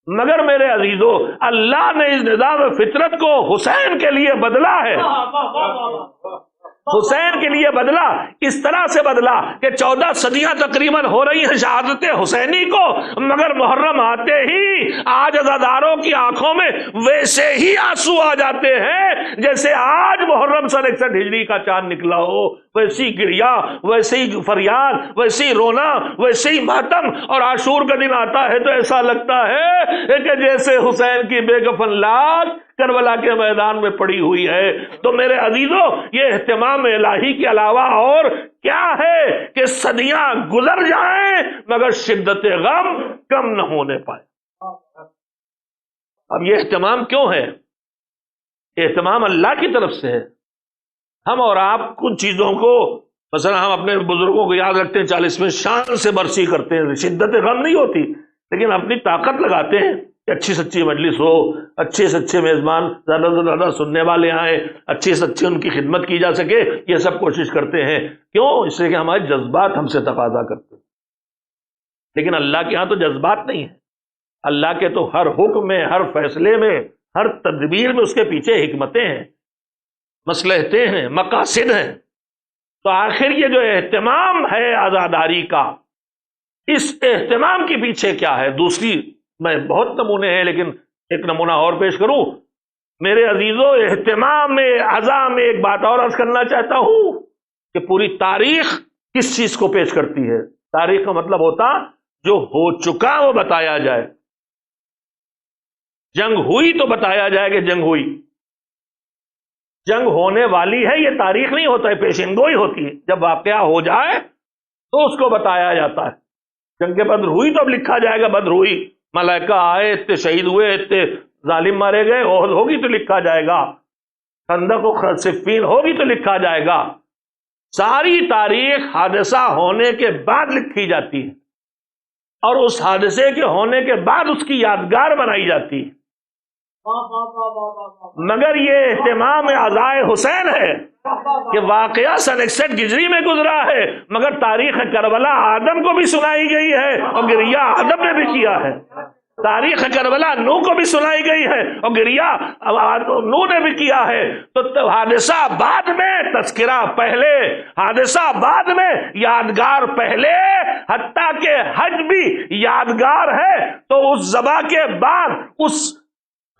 مگر میرے عزیزو، اللہ نے اس نظام فطرت کو حسین کے لیے بدلا ہے، حسین کے لیے بدلا، اس طرح سے بدلا کہ 14 صدیاں تقریباً ہو رہی ہیں شہادت حسینی کو، مگر محرم آتے ہی آج عزاداروں کی آنکھوں میں ویسے ہی آنسو آ جاتے ہیں جیسے آج محرم سن 61 ہجری کا چاند نکلا ہو، ویسی گریا، ویسے ہی فریاد، ویسے ہی رونا، ویسے ہی ماتم، اور عاشور کا دن آتا ہے تو ایسا لگتا ہے کہ جیسے حسین کی بے کفن لاش کربلا کے میدان میں پڑی ہوئی ہے۔ تو میرے عزیزو، یہ اہتمام الہی کے علاوہ اور کیا ہے کہ صدیاں گزر جائیں مگر شدت غم کم نہ ہونے پائے۔ اب یہ اہتمام کیوں ہے؟ اہتمام اللہ کی طرف سے ہے۔ ہم اور آپ کچھ چیزوں کو، مثلا ہم اپنے بزرگوں کو یاد رکھتے ہیں، 40ویں شان سے برسی کرتے ہیں، شدت غم نہیں ہوتی، لیکن اپنی طاقت لگاتے ہیں کہ اچھی سچی مجلس ہو، اچھے سے اچھے میزبان زیادہ سے زیادہ سننے والے آئیں، اچھی سے اچھی ان کی خدمت کی جا سکے، یہ سب کوشش کرتے ہیں۔ کیوں؟ اس لیے کہ ہمارے جذبات ہم سے تقاضا کرتے ہیں، لیکن اللہ کے ہاں تو جذبات نہیں ہے۔ اللہ کے تو ہر حکم میں، ہر فیصلے میں، ہر تدبیر میں اس کے پیچھے حکمتیں ہیں، مصلحتیں ہیں، مقاصد ہیں۔ تو آخر یہ جو اہتمام ہے عزاداری کا، اس اہتمام کے پیچھے کیا ہے؟ دوسری، میں بہت نمونے ہیں لیکن ایک نمونہ اور پیش کروں۔ میرے عزیزو، اہتمام میں عزا میں ایک بات اور عرض کرنا چاہتا ہوں کہ پوری تاریخ کس چیز کو پیش کرتی ہے؟ تاریخ کا مطلب ہوتا جو ہو چکا وہ بتایا جائے، جنگ ہوئی تو بتایا جائے کہ جنگ ہوئی، جنگ ہونے والی ہے یہ تاریخ نہیں ہوتا ہے، پیشن گوئی ہوتی ہے۔ جب واقعہ ہو جائے تو اس کو بتایا جاتا ہے۔ جنگ بدر ہوئی تو اب لکھا جائے گا بدر ہوئی، ملائکہ آئے، اتنے شہید ہوئے، اتنے ظالم مارے گئے، احد ہوگی تو لکھا جائے گا، خندق و صفین ہوگی تو لکھا جائے گا۔ ساری تاریخ حادثہ ہونے کے بعد لکھی جاتی ہے، اور اس حادثے کے ہونے کے بعد اس کی یادگار بنائی جاتی ہے۔ مگر یہ اہتمام عزائے حسین ہے کہ واقعہ سن 61 ہجری میں گزرا ہے، مگر تاریخ کربلا آدم کو بھی سنائی گئی ہے اور گریہ آدم نے بھی کیا ہے۔ تاریخ کربلا نوح کو بھی سنائی گئی ہے اور گریہ نوح نے بھی کیا ہے۔ تو حادثہ بعد میں، تذکرہ پہلے، حادثہ بعد میں، یادگار پہلے، حتیٰ کہ حج بھی یادگار ہے تو اس ذبح کے بعد، اس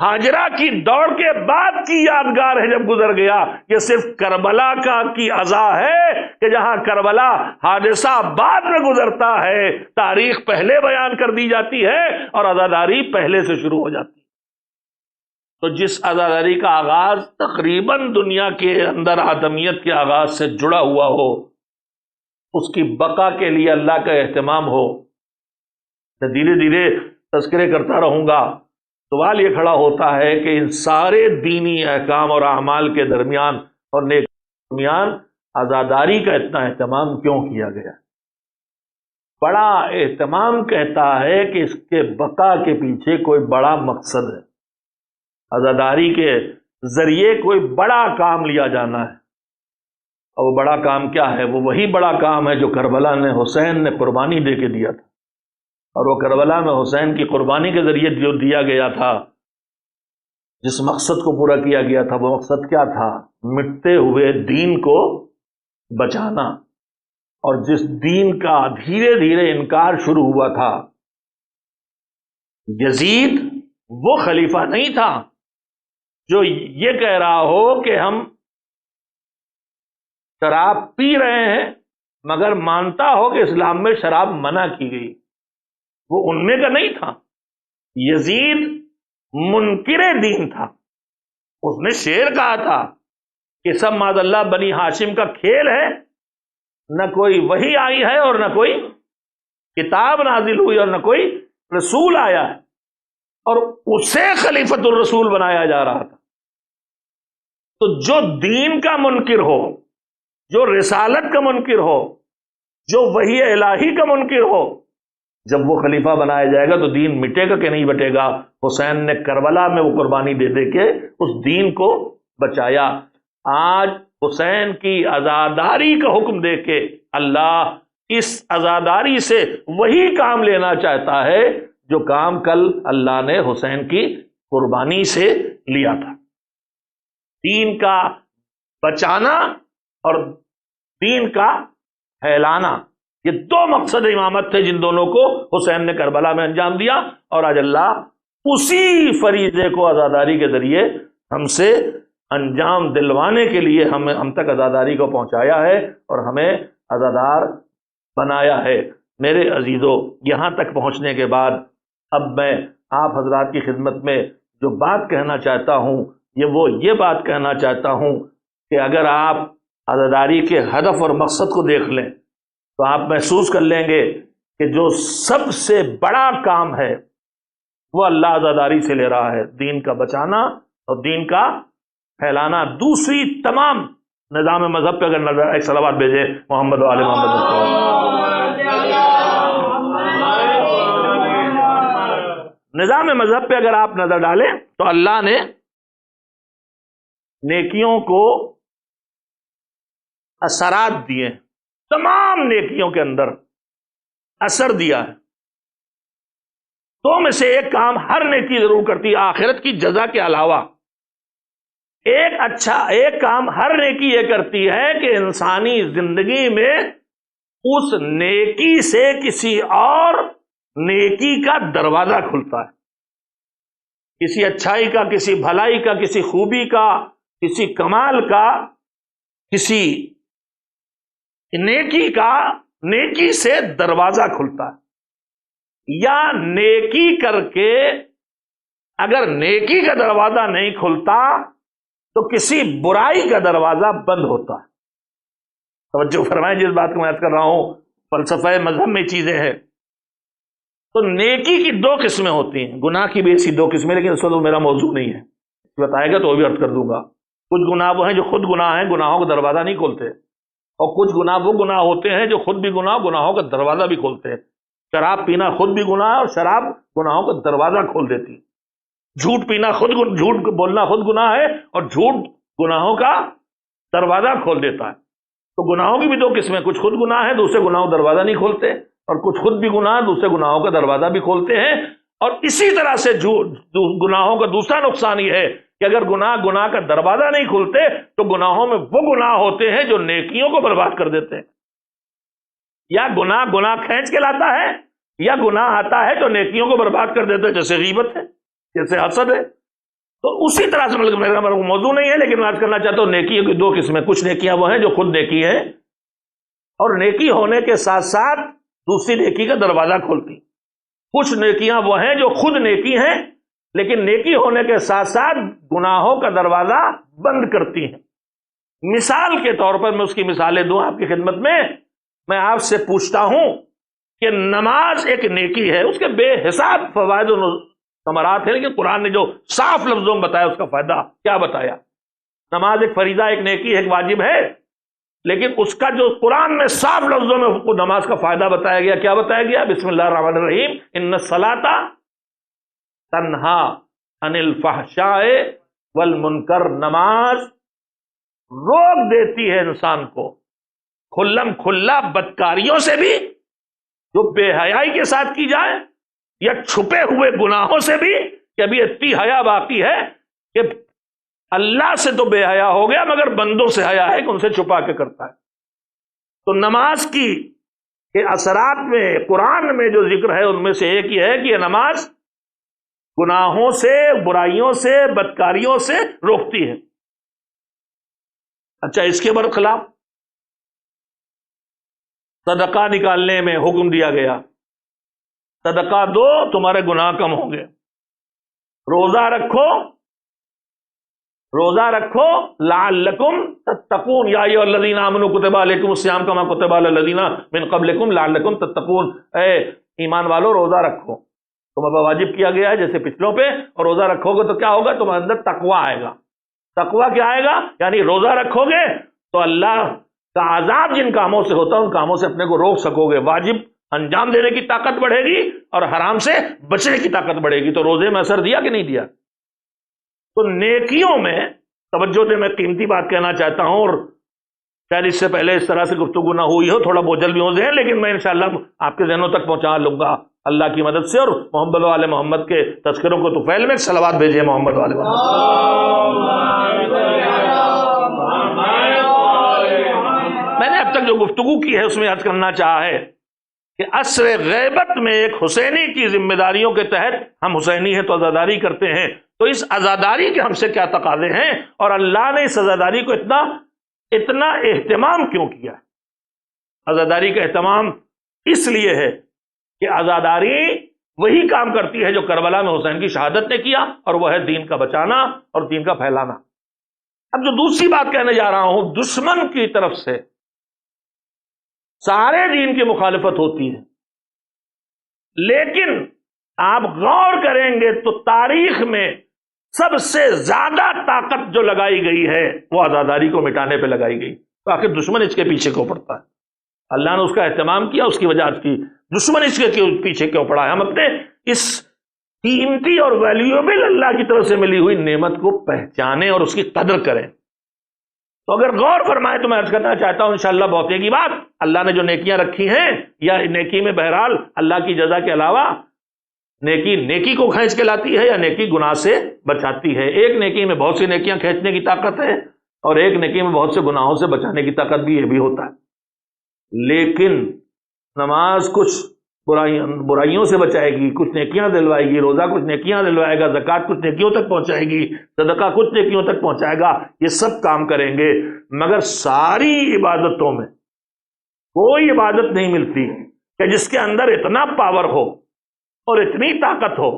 ہاجرہ کی دوڑ کے بعد کی یادگار ہے جب گزر گیا۔ یہ صرف کربلا کی عزا ہے کہ جہاں کربلا حادثہ بعد میں گزرتا ہے، تاریخ پہلے بیان کر دی جاتی ہے اور عزاداری پہلے سے شروع ہو جاتی ہے۔ تو جس عزاداری کا آغاز تقریباً دنیا کے اندر آدمیت کے آغاز سے جڑا ہوا ہو، اس کی بقا کے لیے اللہ کا اہتمام ہو، میں دھیرے دھیرے تذکرے کرتا رہوں گا۔ سوال یہ کھڑا ہوتا ہے کہ ان سارے دینی احکام اور اعمال کے درمیان اور نیک درمیان عزاداری کا اتنا اہتمام کیوں کیا گیا؟ بڑا اہتمام کہتا ہے کہ اس کے بقا کے پیچھے کوئی بڑا مقصد ہے۔ عزاداری کے ذریعے کوئی بڑا کام لیا جانا ہے، اور وہ بڑا کام کیا ہے؟ وہ وہی بڑا کام ہے جو کربلا نے حسین نے قربانی دے کے دیا تھا، اور وہ کربلا میں حسین کی قربانی کے ذریعے جو دیا گیا تھا، جس مقصد کو پورا کیا گیا تھا، وہ مقصد کیا تھا؟ مٹتے ہوئے دین کو بچانا۔ اور جس دین کا دھیرے دھیرے انکار شروع ہوا تھا، یزید وہ خلیفہ نہیں تھا جو یہ کہہ رہا ہو کہ ہم شراب پی رہے ہیں مگر مانتا ہو کہ اسلام میں شراب منع کی گئی، وہ ان میں کا نہیں تھا۔ یزید منکر دین تھا، اس نے شعر کہا تھا کہ سب معاذ اللہ بنی ہاشم کا کھیل ہے، نہ کوئی وحی آئی ہے اور نہ کوئی کتاب نازل ہوئی اور نہ کوئی رسول آیا ہے، اور اسے خلیفۃ الرسول بنایا جا رہا تھا۔ تو جو دین کا منکر ہو، جو رسالت کا منکر ہو، جو وحی الہی کا منکر ہو، جب وہ خلیفہ بنایا جائے گا تو دین مٹے گا کہ نہیں مٹے گا؟ حسین نے کربلا میں وہ قربانی دے دے کے اس دین کو بچایا۔ آج حسین کی عزاداری کا حکم دے کے اللہ اس عزاداری سے وہی کام لینا چاہتا ہے جو کام کل اللہ نے حسین کی قربانی سے لیا تھا۔ دین کا بچانا اور دین کا پھیلانا، یہ دو مقصد امامت تھے جن دونوں کو حسین نے کربلا میں انجام دیا، اور آج اللہ اسی فریضے کو عزاداری کے ذریعے ہم سے انجام دلوانے کے لیے ہم تک عزاداری کو پہنچایا ہے اور ہمیں عزادار بنایا ہے۔ میرے عزیزو، یہاں تک پہنچنے کے بعد اب میں آپ حضرات کی خدمت میں جو بات کہنا چاہتا ہوں یہ بات کہنا چاہتا ہوں کہ اگر آپ عزاداری کے ہدف اور مقصد کو دیکھ لیں تو آپ محسوس کر لیں گے کہ جو سب سے بڑا کام ہے وہ اللہ عزاداری سے لے رہا ہے، دین کا بچانا اور دین کا پھیلانا۔ دوسری تمام نظام مذہب پہ اگر نظر، ایک صلوات بھیجے محمد و آل محمد۔ نظام مذہب پہ اگر آپ نظر ڈالیں تو اللہ نے نیکیوں کو اثرات دیے، تمام نیکیوں کے اندر اثر دیا ہے۔ تو میں سے ایک کام ہر نیکی ضرور کرتی ہے آخرت کی جزا کے علاوہ، ایک کام ہر نیکی یہ کرتی ہے کہ انسانی زندگی میں اس نیکی سے کسی اور نیکی کا دروازہ کھلتا ہے، کسی اچھائی کا، کسی بھلائی کا، کسی خوبی کا، کسی کمال کا، کسی نیکی کا، نیکی سے دروازہ کھلتا ہے۔ یا نیکی کر کے اگر نیکی کا دروازہ نہیں کھلتا تو کسی برائی کا دروازہ بند ہوتا ہے۔ توجہ فرمائیں جس بات کو میں عرض کر رہا ہوں، فلسفہ مذہب میں چیزیں ہیں۔ تو نیکی کی دو قسمیں ہوتی ہیں، گناہ کی بھی ایسی دو قسمیں، لیکن اس وقت میرا موضوع نہیں ہے، بتائے گا تو وہ بھی عرض کر دوں گا۔ کچھ گناہ وہ ہیں جو خود گناہ ہیں، گناہوں کا دروازہ نہیں کھولتے، اور کچھ گناہ وہ گناہ ہوتے ہیں جو خود بھی گناہ، گناہوں کا دروازہ بھی کھولتے ہیں۔ شراب پینا خود بھی گناہ ہے اور شراب گناہوں کا دروازہ کھول دیتی۔ جھوٹ پینا جھوٹ بولنا خود گناہ ہے اور جھوٹ گناہوں کا دروازہ کھول دیتا ہے۔ تو گناہوں کی بھی دو قسمیں، کچھ خود گناہ ہیں، دوسرے گناہوں کا دروازہ نہیں کھولتے، اور کچھ خود بھی گناہ، دوسرے گناہوں کا دروازہ بھی کھولتے ہیں۔ اور اسی طرح سے گناہوں کا دوسرا نقصان یہ ہے کہ اگر گناہ کا دروازہ نہیں کھلتے تو گناہوں میں وہ گناہ ہوتے ہیں جو نیکیوں کو برباد کر دیتے ہیں۔ یا گناہ کھینچ کے لاتا ہے، یا گناہ آتا ہے جو نیکیوں کو برباد کر دیتا ہے، جیسے غیبت ہے، جیسے حسد ہے۔ تو اسی طرح سے میرا موضوع نہیں ہے، لیکن میں عرض کرنا چاہتا ہوں نیکیوں کی دو قسمیں، کچھ نیکیاں وہ ہیں جو خود نیکی ہیں اور نیکی ہونے کے ساتھ ساتھ دوسری نیکی کا دروازہ کھولتی، کچھ نیکیاں وہ ہیں جو خود نیکی ہیں لیکن نیکی ہونے کے ساتھ ساتھ گناہوں کا دروازہ بند کرتی ہیں۔ مثال کے طور پر میں اس کی مثالیں دوں آپ کی خدمت میں آپ سے پوچھتا ہوں کہ نماز ایک نیکی ہے، اس کے بے حساب فوائد و ثمرات ہیں، لیکن قرآن نے جو صاف لفظوں میں بتایا اس کا فائدہ کیا بتایا؟ نماز ایک فریضہ، ایک نیکی ہے، ایک واجب ہے، لیکن اس کا جو قرآن میں صاف لفظوں میں نماز کا فائدہ بتایا گیا، کیا بتایا گیا؟ بسم اللہ الرحمن الرحیم، ان الصلاۃ تنہا عن الفحشاء والمنکر، نماز روک دیتی ہے انسان کو کھلم کھلا بدکاریوں سے بھی جو بے حیائی کے ساتھ کی جائے، یا چھپے ہوئے گناہوں سے بھی کہ ابھی اتنی حیا باقی ہے کہ اللہ سے تو بے حیا ہو گیا مگر بندوں سے حیا ہے کہ ان سے چھپا کے کرتا ہے۔ تو نماز کی کے اثرات میں قرآن میں جو ذکر ہے ان میں سے ایک یہ ہے کہ یہ نماز گناہوں سے، برائیوں سے، بدکاریوں سے روکتی ہے۔ اچھا، اس کے برخلاف صدقہ نکالنے میں حکم دیا گیا، صدقہ دو تمہارے گناہ کم ہوں گے، روزہ رکھو لعلکم تتقون، یا ایھا الذین آمنوا کتب علیکم الصیام کما کتب علی الذین من قبلکم لعلکم تتقون، اے ایمان والو روزہ رکھو، تم پر واجب کیا گیا ہے جیسے پچھلوں پہ، اور روزہ رکھو گے تو کیا ہوگا؟ تمہارے اندر تقوی آئے گا۔ تقوی کیا آئے گا؟ یعنی روزہ رکھو گے تو اللہ کا عذاب جن کاموں سے ہوتا ہے ان کاموں سے اپنے کو روک سکو گے، واجب انجام دینے کی طاقت بڑھے گی اور حرام سے بچنے کی طاقت بڑھے گی۔ تو روزے میں اثر دیا کہ نہیں دیا؟ تو نیکیوں میں توجہ دے، میں قیمتی بات کہنا چاہتا ہوں، اور شاید اس سے پہلے اس طرح سے گفتگو نہ ہوئی ہو، تھوڑا بوجھل بھی ہو ذہن، لیکن میں انشاءاللہ آپ کے ذہنوں تک پہنچا لوں گا اللہ کی مدد سے۔ اور محمد والے محمد کے تذکروں کو تو فعل میں صلوات بھیجیے محمد والے محمد۔ میں نے اب تک جو گفتگو کی ہے اس میں عرض کرنا چاہا ہے کہ عصر غیبت میں ایک حسینی کی ذمہ داریوں کے تحت، ہم حسینی ہیں تو عزاداری کرتے ہیں، تو اس عزاداری کے ہم سے کیا تقاضے ہیں، اور اللہ نے اس عزاداری کو اتنا اہتمام کیوں کیا ہے؟ عزاداری کا اہتمام اس لیے ہے کہ عزاداری وہی کام کرتی ہے جو کربلا میں حسین کی شہادت نے کیا، اور وہ ہے دین کا بچانا اور دین کا پھیلانا۔ اب جو دوسری بات کہنے جا رہا ہوں، دشمن کی طرف سے سارے دین کی مخالفت ہوتی ہے، لیکن آپ غور کریں گے تو تاریخ میں سب سے زیادہ طاقت جو لگائی گئی ہے وہ عزاداری کو مٹانے پہ لگائی گئی۔ تو آخر دشمن اس کے پیچھے کیوں پڑتا ہے؟ اللہ نے اس کا اہتمام کیا، اس کی وجہ کی، دشمن اس کے پیچھے کیوں پڑا ہے؟ ہم اپنے اس قیمتی اور ویلیوبل اللہ کی طرف سے ملی ہوئی نعمت کو پہچانیں اور اس کی قدر کریں۔ تو اگر غور فرمائے تو میں عرض کرنا چاہتا ہوں انشاءاللہ بہت کی بات، اللہ نے جو نیکیاں رکھی ہیں، یا نیکی میں بہرحال اللہ کی جزا کے علاوہ نیکی کو کھینچ کے لاتی ہے یا نیکی گناہ سے بچاتی ہے۔ ایک نیکی میں بہت سی نیکیاں کھینچنے کی طاقت ہے، اور ایک نیکی میں بہت سے گناہوں سے بچانے کی طاقت بھی، یہ بھی ہوتا ہے۔ لیکن نماز کچھ برائیوں سے بچائے گی، کچھ نیکیاں دلوائے گی، روزہ کچھ نیکیاں دلوائے گا، زکوٰۃ کچھ نیکیوں تک پہنچائے گی، صدقہ کچھ نیکیوں تک پہنچائے گا، یہ سب کام کریں گے، مگر ساری عبادتوں میں کوئی عبادت نہیں ملتی کہ جس کے اندر اتنا پاور ہو اور اتنی طاقت ہو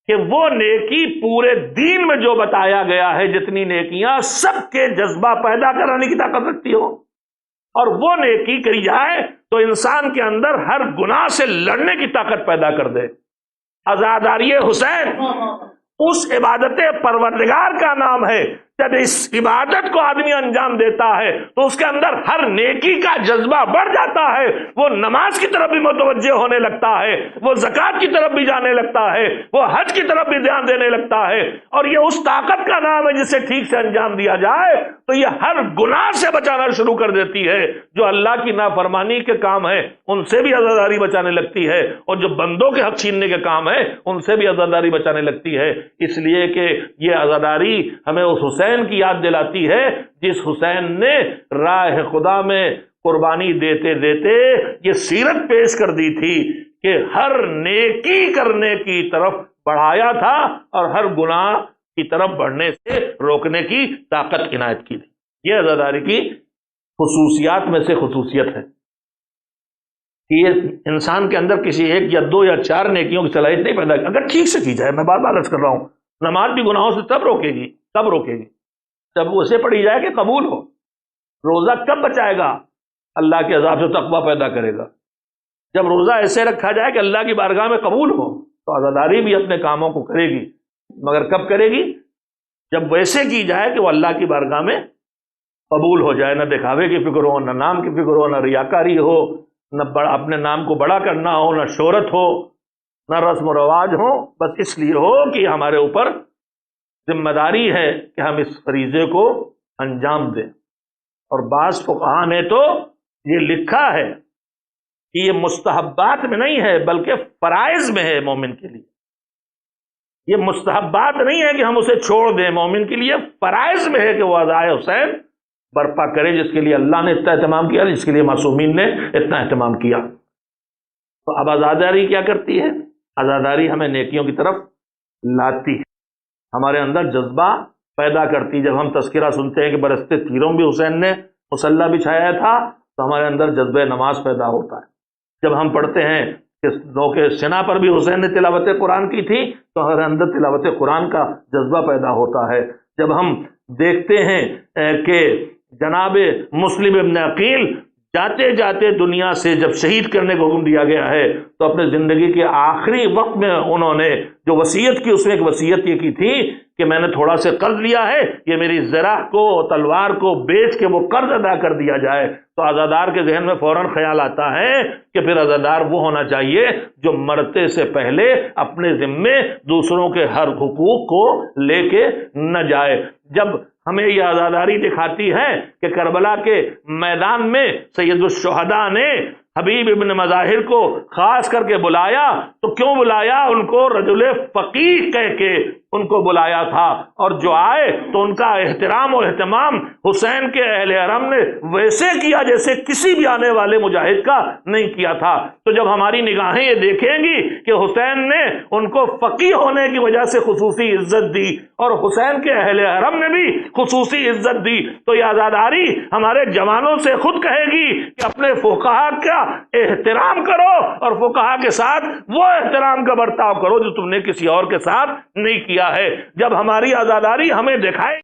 کہ وہ نیکی پورے دین میں جو بتایا گیا ہے، جتنی نیکیاں سب کے جذبہ پیدا کرنے کی طاقت رکھتی ہو، اور وہ نیکی کری جائے تو انسان کے اندر ہر گناہ سے لڑنے کی طاقت پیدا کر دے۔ عزاداری حسین اس عبادت پروردگار کا نام ہے۔ جب اس عبادت کو آدمی انجام دیتا ہے تو اس کے اندر ہر نیکی کا جذبہ بڑھ جاتا ہے، وہ نماز کی طرف بھی متوجہ ہونے لگتا ہے، وہ زکوٰۃ کی طرف بھی جانے لگتا ہے، وہ حج کی طرف بھی دھیان دینے لگتا ہے، اور یہ اس طاقت کا نام ہے جسے ٹھیک سے انجام دیا جائے تو یہ ہر گناہ سے بچانا شروع کر دیتی ہے۔ جو اللہ کی نافرمانی کے کام ہے ان سے بھی عزاداری بچانے لگتی ہے، اور جو بندوں کے حق چھیننے کے کام ہے ان سے بھی عزاداری بچانے لگتی ہے، اس لیے کہ یہ عزاداری ہمیں اس حسین کی یاد دلاتی ہے جس حسین نے راہ خدا میں قربانی دیتے دیتے یہ سیرت پیش کر دی تھی کہ ہر نیکی کرنے کی طرف بڑھایا تھا اور ہر گناہ کی طرف بڑھنے سے روکنے کی طاقت عنایت کی تھی۔ یہ عزاداری کی خصوصیات میں سے خصوصیت ہے کہ یہ انسان کے اندر کسی ایک یا دو یا چار نیکیوں کی صلاحیت نہیں پیدا، اگر ٹھیک سے کی جائے۔ میں بار بار عرض کر رہا ہوں، نماز بھی گناہوں سے تب روکے گی جب اسے پڑھی جائے کہ قبول ہو۔ روزہ کب بچائے گا؟ اللہ کے عذاب سے تقویٰ پیدا کرے گا۔ جب روزہ ایسے رکھا جائے کہ اللہ کی بارگاہ میں قبول ہو تو عزاداری بھی اپنے کاموں کو کرے گی، مگر کب کرے گی؟ جب ویسے کی جائے کہ وہ اللہ کی بارگاہ میں قبول ہو جائے، نہ دکھاوے کی فکر ہو، نہ نام کی فکر ہو، نہ ریاکاری ہو، نہ اپنے نام کو بڑا کرنا ہو، نہ شہرت ہو، نہ رسم و رواج ہو، بس اس لیے ہو کہ ہمارے اوپر ذمہ داری ہے کہ ہم اس فریضے کو انجام دیں۔ اور بعض فقہا نے تو یہ لکھا ہے کہ یہ مستحبات میں نہیں ہے بلکہ فرائض میں ہے مومن کے لیے۔ یہ مستحبات نہیں ہے کہ ہم اسے چھوڑ دیں، مومن کے لیے فرائض میں ہے کہ وہ ادائے حسین برپا کرے، جس کے لیے اللہ نے اتنا اہتمام کیا، جس کے لیے معصومین نے اتنا اہتمام کیا۔ تو اب عزاداری کیا کرتی ہے؟ عزاداری ہمیں نیکیوں کی طرف لاتی ہے، ہمارے اندر جذبہ پیدا کرتی ہے۔ جب ہم تذکرہ سنتے ہیں کہ برستے تیروں بھی حسین نے مصلی بچھایا تھا تو ہمارے اندر جذبہ نماز پیدا ہوتا ہے۔ جب ہم پڑھتے ہیں کہ نوک سنا پر بھی حسین نے تلاوت قرآن کی تھی تو ہمارے اندر تلاوت قرآن کا جذبہ پیدا ہوتا ہے۔ جب ہم دیکھتے ہیں کہ جناب مسلم ابن عقیل جاتے جاتے دنیا سے جب شہید کرنے کا حکم دیا گیا ہے تو اپنے زندگی کے آخری وقت میں انہوں نے جو وصیت کی، اس میں ایک وصیت یہ کی تھی کہ میں نے تھوڑا سے قرض لیا ہے، یہ میری زرہ کو تلوار کو بیچ کے وہ قرض ادا کر دیا جائے۔ تو عزادار کے ذہن میں فوراً خیال آتا ہے کہ پھر عزادار وہ ہونا چاہیے جو مرتے سے پہلے اپنے ذمے دوسروں کے ہر حقوق کو لے کے نہ جائے۔ جب ہمیں یہ عزاداری دکھاتی ہے کہ کربلا کے میدان میں سید الشہداء نے حبیب ابن مظاہر کو خاص کر کے بلایا تو کیوں بلایا؟ ان کو رجل فقیہ کہہ کے ان کو بلایا تھا، اور جو آئے تو ان کا احترام و اہتمام حسین کے اہل حرم نے ویسے کیا جیسے کسی بھی آنے والے مجاہد کا نہیں کیا تھا۔ تو جب ہماری نگاہیں یہ دیکھیں گی کہ حسین نے ان کو فقیہ ہونے کی وجہ سے خصوصی عزت دی اور حسین کے اہل حرم نے بھی خصوصی عزت دی، تو یہ عزاداری ہمارے جوانوں سے خود کہے گی کہ اپنے فقہا کا احترام کرو اور فقہا کے ساتھ وہ احترام کا برتاؤ کرو جو تم نے کسی اور کے ساتھ نہیں کیا ہے۔ جب ہماری عزاداری ہمیں دکھائے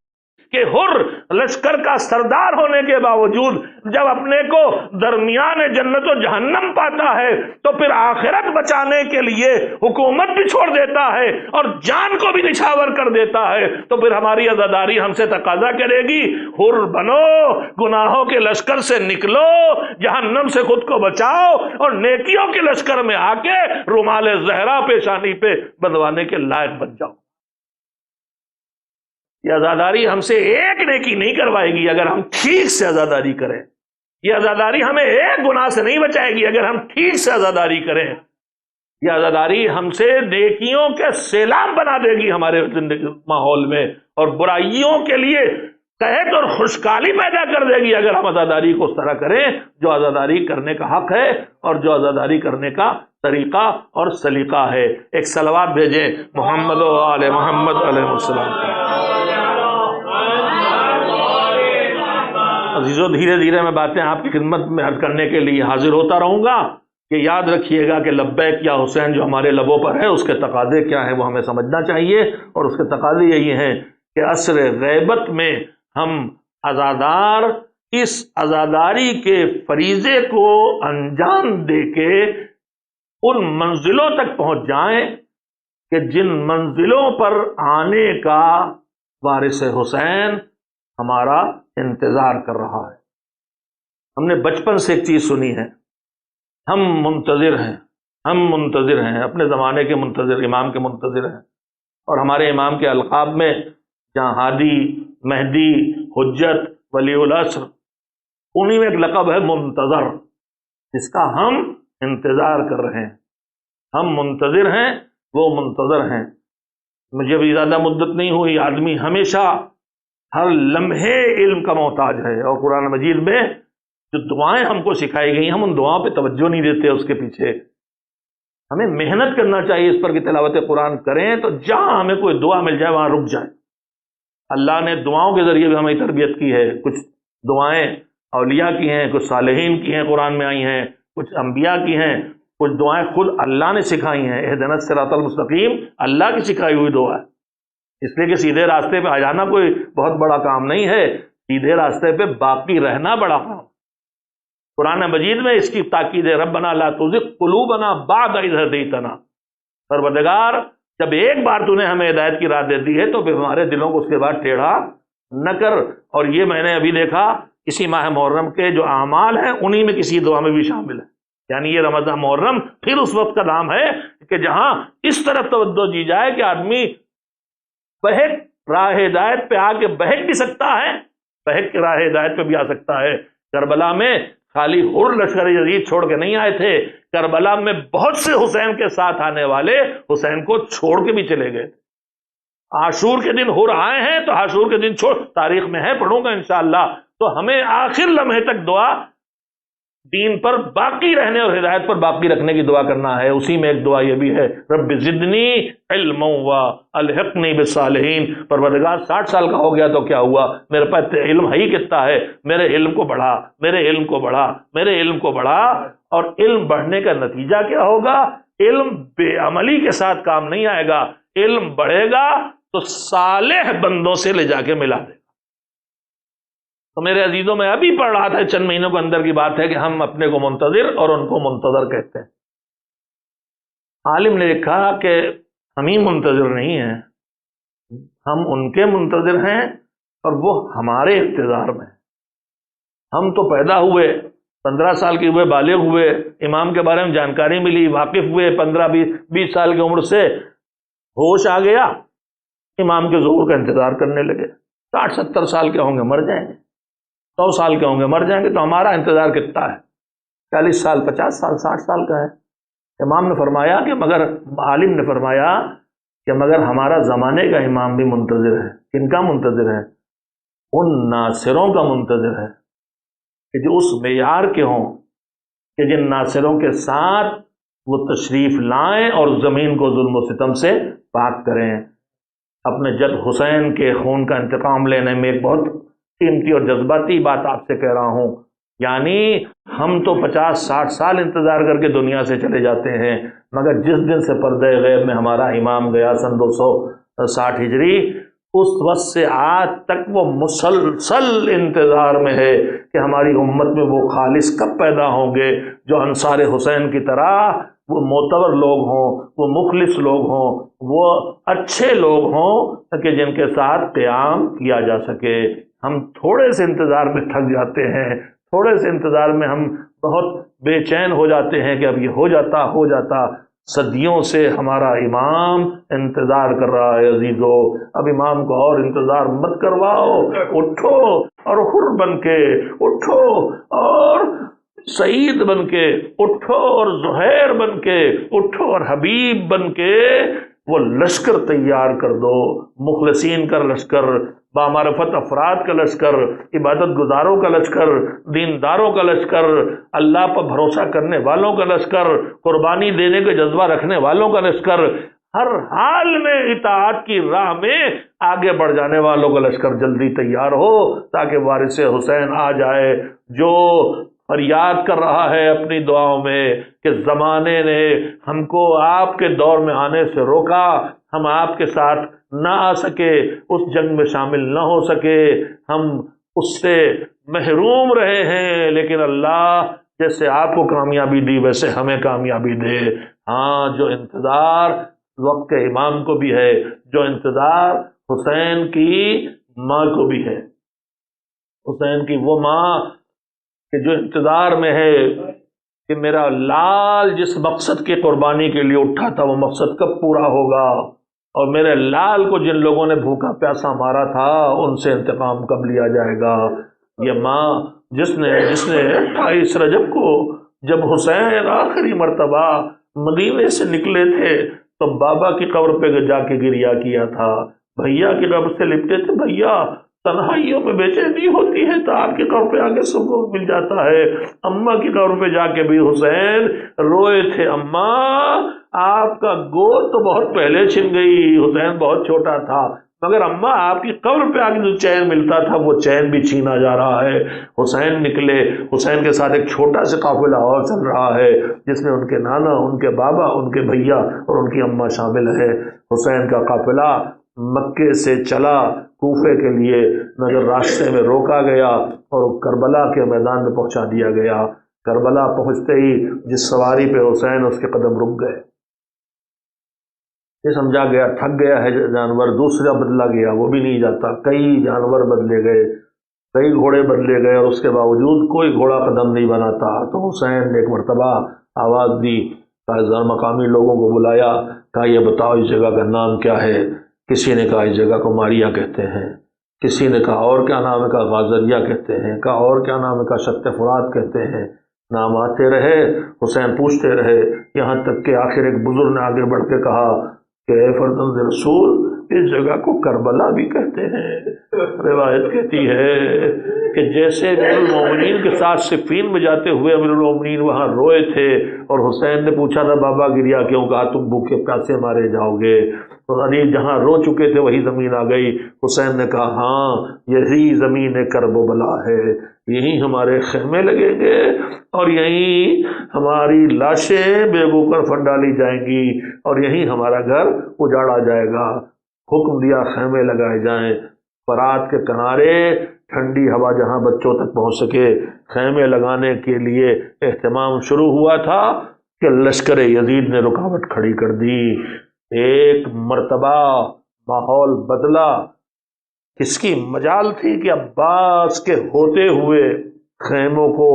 کہ حر لشکر کا سردار ہونے کے باوجود جب اپنے کو درمیان جنت و جہنم پاتا ہے تو پھر آخرت بچانے کے لیے حکومت بھی چھوڑ دیتا ہے اور جان کو بھی نچھاور کر دیتا ہے، تو پھر ہماری عزاداری ہم سے تقاضا کرے گی حر بنو، گناہوں کے لشکر سے نکلو، جہنم سے خود کو بچاؤ اور نیکیوں کے لشکر میں آ کے رومال زہرا پیشانی پہ بندوانے کے لائق بن جاؤ۔ یہ عزاداری ہم سے ایک نیکی نہیں کروائے گی اگر ہم ٹھیک سے عزاداری کریں، یہ عزاداری ہمیں ایک گناہ سے نہیں بچائے گی اگر ہم ٹھیک سے عزاداری کریں، یہ عزاداری ہم سے نیکیوں کے سیلاب بنا دے گی ہمارے زندگی ماحول میں، اور برائیوں کے لیے قحط اور خشکالی پیدا کر دے گی اگر ہم عزاداری کو اس طرح کریں جو عزاداری کرنے کا حق ہے اور جو عزاداری کرنے کا طریقہ اور سلیقہ ہے۔ ایک صلوات بھیجیں محمد و آل محمد علیہ السلام۔ عزیزو، دھیرے دھیرے میں باتیں آپ کی خدمت میں عرض کرنے کے لیے حاضر ہوتا رہوں گا کہ یاد رکھیے گا کہ لبیک یا حسین جو ہمارے لبوں پر ہے اس کے تقاضے کیا ہیں وہ ہمیں سمجھنا چاہیے، اور اس کے تقاضے یہی ہیں کہ عصر غیبت میں ہم عزادار اس عزاداری کے فریضے کو انجام دے کے ان منزلوں تک پہنچ جائیں کہ جن منزلوں پر آنے کا وارث حسین ہمارا انتظار کر رہا ہے۔ ہم نے بچپن سے ایک چیز سنی ہے، ہم منتظر ہیں اپنے زمانے کے منتظر، امام کے منتظر ہیں، اور ہمارے امام کے القاب میں جہاں ہادی، مہدی، حجت، ولی العصر، انہی میں ایک لقب ہے منتظر، جس کا ہم انتظار کر رہے ہیں۔ ہم منتظر ہیں، وہ منتظر ہیں۔ مجھے بھی زیادہ مدت نہیں ہوئی، آدمی ہمیشہ ہر لمحے علم کا محتاج ہے، اور قرآن مجید میں جو دعائیں ہم کو سکھائی گئی ہم ان دعاؤں پہ توجہ نہیں دیتے، اس کے پیچھے ہمیں محنت کرنا چاہیے اس پر کہ تلاوت قرآن کریں تو جہاں ہمیں کوئی دعا مل جائے وہاں رک جائیں۔ اللہ نے دعاؤں کے ذریعے بھی ہمیں تربیت کی ہے، کچھ دعائیں اولیاء کی ہیں، کچھ صالحین کی ہیں، قرآن میں آئی ہیں، کچھ انبیاء کی ہیں، کچھ دعائیں خود اللہ نے سکھائی ہیں۔ اہدنا الصراط المستقیم اللہ کی سکھائی ہوئی دعا ہے، اس لیے کہ سیدھے راستے پہ آ جانا کوئی بہت بڑا کام نہیں ہے، سیدھے راستے پہ باقی رہنا بڑا کام۔ قرآن مجید میں اس کی تاکید ہے، ربنا لا تزغ قلوبنا بعد اذ ہدیتنا، پروردگار جب ایک بار تو نے ہمیں ہدایت کی راہ دے دی ہے تو پھر ہمارے دلوں کو اس کے بعد ٹیڑھا نہ کر۔ اور یہ میں نے ابھی دیکھا اسی ماہ محرم کے جو اعمال ہیں انہی میں کسی دعا میں بھی شامل ہے، یعنی یہ رمضان محرم پھر اس وقت کا نام ہے کہ جہاں اس طرف توجہ دی جائے کہ آدمی بہت راہ ہدایت پہ آ کے بہک بھی سکتا ہے، بہک کے راہ ہدایت پہ بھی آ سکتا ہے۔ کربلا میں خالی حر لشکر یزید چھوڑ کے نہیں آئے تھے، کربلا میں بہت سے حسین کے ساتھ آنے والے حسین کو چھوڑ کے بھی چلے گئے۔ عاشور کے دن حر آئے ہیں تو عاشور کے دن چھوڑ، تاریخ میں ہے، پڑھوں گا انشاءاللہ۔ تو ہمیں آخر لمحے تک دعا دین پر باقی رہنے اور ہدایت پر باقی رکھنے کی دعا کرنا ہے۔ اسی میں ایک دعا یہ بھی ہے، رب زدنی علما والحقنی بالصالحین۔ پروردگار 60 سال کا ہو گیا تو کیا ہوا، میرے پاس علم ہی کتنا ہے، میرے علم کو بڑھا، میرے علم کو بڑھا، میرے علم کو بڑھا۔ اور علم بڑھنے کا نتیجہ کیا ہوگا؟ علم بے عملی کے ساتھ کام نہیں آئے گا، علم بڑھے گا تو صالح بندوں سے لے جا کے ملا دے گا۔ تو میرے عزیزوں، میں ابھی پڑھ رہا تھا، چند مہینوں کے اندر کی بات ہے کہ ہم اپنے کو منتظر اور ان کو منتظر کہتے ہیں۔ عالم نے لکھا کہ ہم ہی منتظر نہیں ہیں، ہم ان کے منتظر ہیں اور وہ ہمارے انتظار میں۔ ہم تو پیدا ہوئے، 15 سال کے ہوئے، بالغ ہوئے، امام کے بارے میں جانکاری ملی، واقف ہوئے، 15-20 سال کی عمر سے ہوش آ گیا، امام کے ظہور کا انتظار کرنے لگے۔ 60-70 سال کے ہوں گے مر جائیں گے، 100 سال کے ہوں گے مر جائیں گے، تو ہمارا انتظار کتنا ہے؟ 40 سال، 50 سال، 60 سال کا ہے۔ امام نے فرمایا کہ مگر، عالم نے فرمایا کہ مگر ہمارا زمانے کا امام بھی منتظر ہے۔ کن کا منتظر ہے؟ ان ناصروں کا منتظر ہے کہ جو اس معیار کے ہوں کہ جن ناصروں کے ساتھ وہ تشریف لائیں اور زمین کو ظلم و ستم سے پاک کریں۔ اپنے جد حسین کے خون کا انتقام لینے میں ایک بہت قیمتی اور جذباتی بات آپ سے کہہ رہا ہوں، یعنی ہم تو 50-60 سال انتظار کر کے دنیا سے چلے جاتے ہیں، مگر جس دن سے پردہ غیب میں ہمارا امام گیا سن 260 ہجری، اس وقت سے آج تک وہ مسلسل انتظار میں ہے کہ ہماری امت میں وہ خالص کب پیدا ہوں گے جو انصار حسین کی طرح وہ معتبر لوگ ہوں، وہ مخلص لوگ ہوں، وہ اچھے لوگ ہوں کہ جن کے ساتھ قیام کیا جا سکے۔ ہم تھوڑے سے انتظار میں تھک جاتے ہیں، تھوڑے سے انتظار میں ہم بہت بے چین ہو جاتے ہیں کہ اب یہ ہو جاتا۔ صدیوں سے ہمارا امام انتظار کر رہا ہے عزیزو، اب امام کو اور انتظار مت کرواؤ، اٹھو اور حر بن کے اٹھو، اور سعید بن کے اٹھو، اور زہیر بن کے اٹھو، اور حبیب بن کے وہ لشکر تیار کر دو، مخلصین کا لشکر، بامعرفت افراد کا لشکر، عبادت گزاروں کا لشکر، دینداروں کا لشکر، اللہ پر بھروسہ کرنے والوں کا لشکر، قربانی دینے کا جذبہ رکھنے والوں کا لشکر، ہر حال میں اطاعت کی راہ میں آگے بڑھ جانے والوں کا لشکر جلدی تیار ہو، تاکہ وارث حسین آ جائے، جو فریاد کر رہا ہے اپنی دعاؤں میں کہ زمانے نے ہم کو آپ کے دور میں آنے سے روکا، ہم آپ کے ساتھ نہ آ سکے، اس جنگ میں شامل نہ ہو سکے، ہم اس سے محروم رہے ہیں، لیکن اللہ جیسے آپ کو کامیابی دی ویسے ہمیں کامیابی دے۔ ہاں، جو انتظار وقت کے امام کو بھی ہے، جو انتظار حسین کی ماں کو بھی ہے، حسین کی وہ ماں کہ جو انتظار میں ہے کہ میرا لال جس مقصد کی قربانی کے لیے اٹھا تھا وہ مقصد کب پورا ہوگا، اور میرے لال کو جن لوگوں نے بھوکا پیاسا مارا تھا ان سے انتقام کب لیا جائے گا۔ یہ ماں جس نے 28 رجب کو جب حسین آخری مرتبہ مدینے سے نکلے تھے تو بابا کی قبر پہ جا کے گریا کیا تھا، بھیا کی قبر سے لپٹے تھے، بھیا تنہائیوں میں بے چینی ہوتی ہے تو آپ کی قبر پہ آ کے سکون مل جاتا ہے۔ اماں کی قبر پہ جا کے بھی حسین روئے تھے، اماں آپ کا گود تو بہت پہلے چھن گئی، حسین بہت چھوٹا تھا، مگر اماں آپ کی قبر پہ آ کے جو چین ملتا تھا وہ چین بھی چھینا جا رہا ہے۔ حسین نکلے، حسین کے ساتھ ایک چھوٹا سا قافلہ اور چل رہا ہے جس میں ان کے نانا، ان کے بابا، ان کے بھیا اور ان کی اماں شامل ہے۔ حسین کا قافلہ مکے سے چلا کوفے کے لیے، مگر راستے میں روکا گیا اور کربلا کے میدان میں پہنچا دیا گیا۔ کربلا پہنچتے ہی جس سواری پہ حسین، اس کے قدم رک گئے، یہ سمجھا گیا تھک گیا ہے جانور، دوسرا بدلا گیا، وہ بھی نہیں جاتا، کئی جانور بدلے گئے، کئی گھوڑے بدلے گئے، اور اس کے باوجود کوئی گھوڑا قدم نہیں بناتا۔ تو حسین نے ایک مرتبہ آواز دی، مقامی لوگوں کو بلایا، کہا یہ بتاؤ اس جگہ کا نام کیا ہے؟ کسی نے کہا اس جگہ کو ماریا کہتے ہیں، کسی نے کہا اور کیا نام ہے، کہا غازریہ کہتے ہیں، کہا اور کیا نام ہے، کہا شط فرات کہتے ہیں۔ نام آتے رہے، حسین پوچھتے رہے، یہاں تک کہ آخر ایک بزرگ نے آگے بڑھ کے کہا کہ اے فرزند رسول، اس جگہ کو کربلا بھی کہتے ہیں۔ روایت کہتی ہے کہ جیسے امیر المومنین کے ساتھ صفین میں جاتے ہوئے امیر المومنین وہاں روئے تھے، اور حسین نے پوچھا تھا بابا گریا کیوں، کہا تم بھوکے پیاسے مارے جاؤ گے۔ تو علی جہاں رو چکے تھے وہی زمین آ گئی۔ حسین نے کہا ہاں یہی زمین کرب و بلا ہے، یہی ہمارے خیمے لگیں گے اور یہیں ہماری لاشیں بے گوکر پھن ڈالی جائیں گی اور یہیں ہمارا گھر اجاڑا جائے گا۔ حکم دیا خیمے لگائے جائیں۔ فرات کے کنارے ٹھنڈی ہوا جہاں بچوں تک پہنچ سکے، خیمے لگانے کے لیے اہتمام شروع ہوا تھا کہ لشکر یزید نے رکاوٹ کھڑی کر دی۔ ایک مرتبہ ماحول بدلا۔ کس کی مجال تھی کہ عباس کے ہوتے ہوئے خیموں کو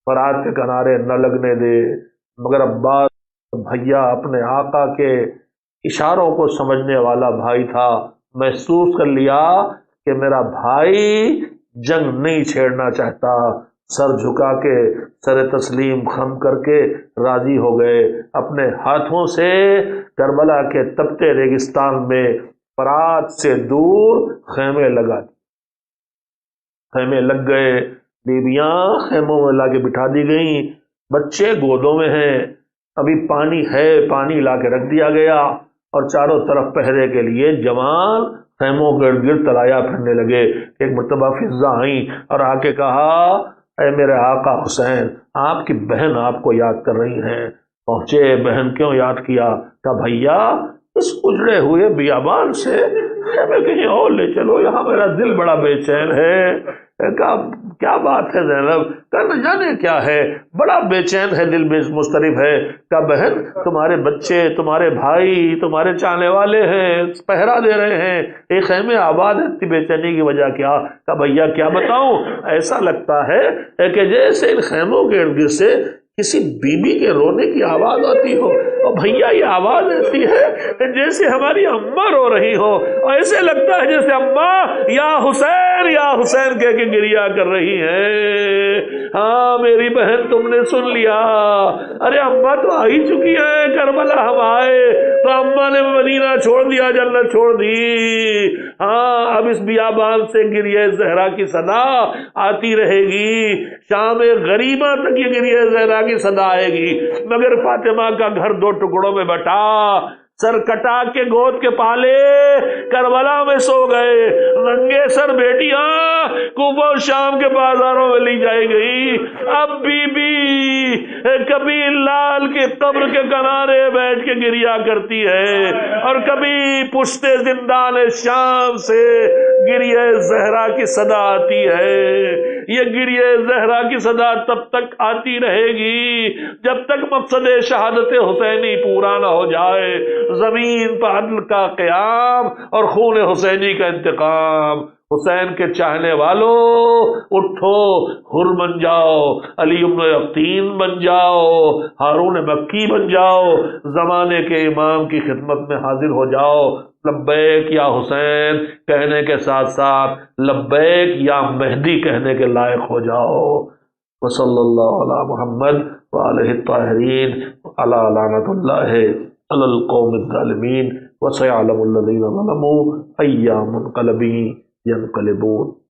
فرات کے کنارے نہ لگنے دے، مگر عباس بھیا اپنے آقا کے اشاروں کو سمجھنے والا بھائی تھا۔ محسوس کر لیا کہ میرا بھائی جنگ نہیں چھیڑنا چاہتا، سر جھکا کے سر تسلیم خم کر کے راضی ہو گئے۔ اپنے ہاتھوں سے کربلا کے تپتے ریگستان میں فرات سے دور خیمے لگا دی۔ خیمے لگ گئے، بیویاں خیموں میں لا کے بٹھا دی گئیں، بچے گودوں میں ہیں، ابھی پانی ہے، پانی لا کے رکھ دیا گیا، اور چاروں طرف پہرے کے لیے جوان خیموں کے ارد گرد تلایا پھرنے لگے۔ ایک مرتبہ فضا آئیں اور آ کے کہا اے میرے آقا حسین، آپ کی بہن آپ کو یاد کر رہی ہیں۔ پہنچے، بہن کیوں یاد کیا؟ کہا بھیا اس اجڑے ہوئے بیابان سے ہمیں کہیں اور لے چلو، یہاں میرا دل بڑا بے چین ہے۔ کہا کیا بات ہے زینب؟ کہا نہ جانے کیا ہے، بڑا بے چین ہے، دل بے مضطرب ہے۔ کہا بہن تمہارے بچے، تمہارے بھائی تمہارے چاہنے والے ہیں، پہرا دے رہے ہیں، یہ خیمے آباد ہے، اتنی بے چینی کی وجہ کیا؟ کہا بھیا کیا بتاؤں، ایسا لگتا ہے کہ جیسے ان خیموں کے ارد گرد سے کسی بیوی کے رونے کی آواز آتی ہو، اور بھیا یہ آواز ایسی ہے جیسے ہماری اماں رو رہی ہو، اور ایسے لگتا ہے جیسے اماں یا حسین کہہ کے گریا کر رہی ہے۔ ہاں میری بہن تم نے سن لیا، ارے اماں تو آ ہی چکی ہے، کربلا ہم آئے تو اماں نے مدینہ چھوڑ دیا، جنت چھوڑ دی۔ ہاں اب اس بیابان سے گریہ زہرا کی صدا آتی رہے گی، شام غریبہ تک یہ گریہ زہرا کی صدا آئے گی، مگر فاطمہ کا گھر دو ٹکڑوں میں بٹا، سر کٹا کے گود کے پالے کربلا میں سو گئے، ننگے سر بیٹیاں کوفہ و شام کے بازاروں میں لی جائی گئی۔ اب بی بی کبھی لال کے قبر کے کنارے بیٹھ کے گریا کرتی ہے، اور کبھی پشت زندان شام سے گریہ زہرا کی صدا آتی ہے۔ یہ گریہ زہرا کی صدا تب تک آتی رہے گی جب تک مقصد شہادت حسینی پورا نہ ہو جائے، زمین پر عدل کا قیام اور خون حسینی کا انتقام۔ حسین کے چاہنے والوں اٹھو، حر بن جاؤ، علی بن یقین بن جاؤ، ہارون مکی بن جاؤ، زمانے کے امام کی خدمت میں حاضر ہو جاؤ۔ لبیک یا حسین کہنے کے ساتھ ساتھ لبیک یا مہدی کہنے کے لائق ہو جاؤ۔ وصلی اللہ علی محمد وآلہ الطاہرین علی لعنت اللہ علی القوم الظالمین، وسيعلم الذين ظلموا أي منقلب ينقلبون۔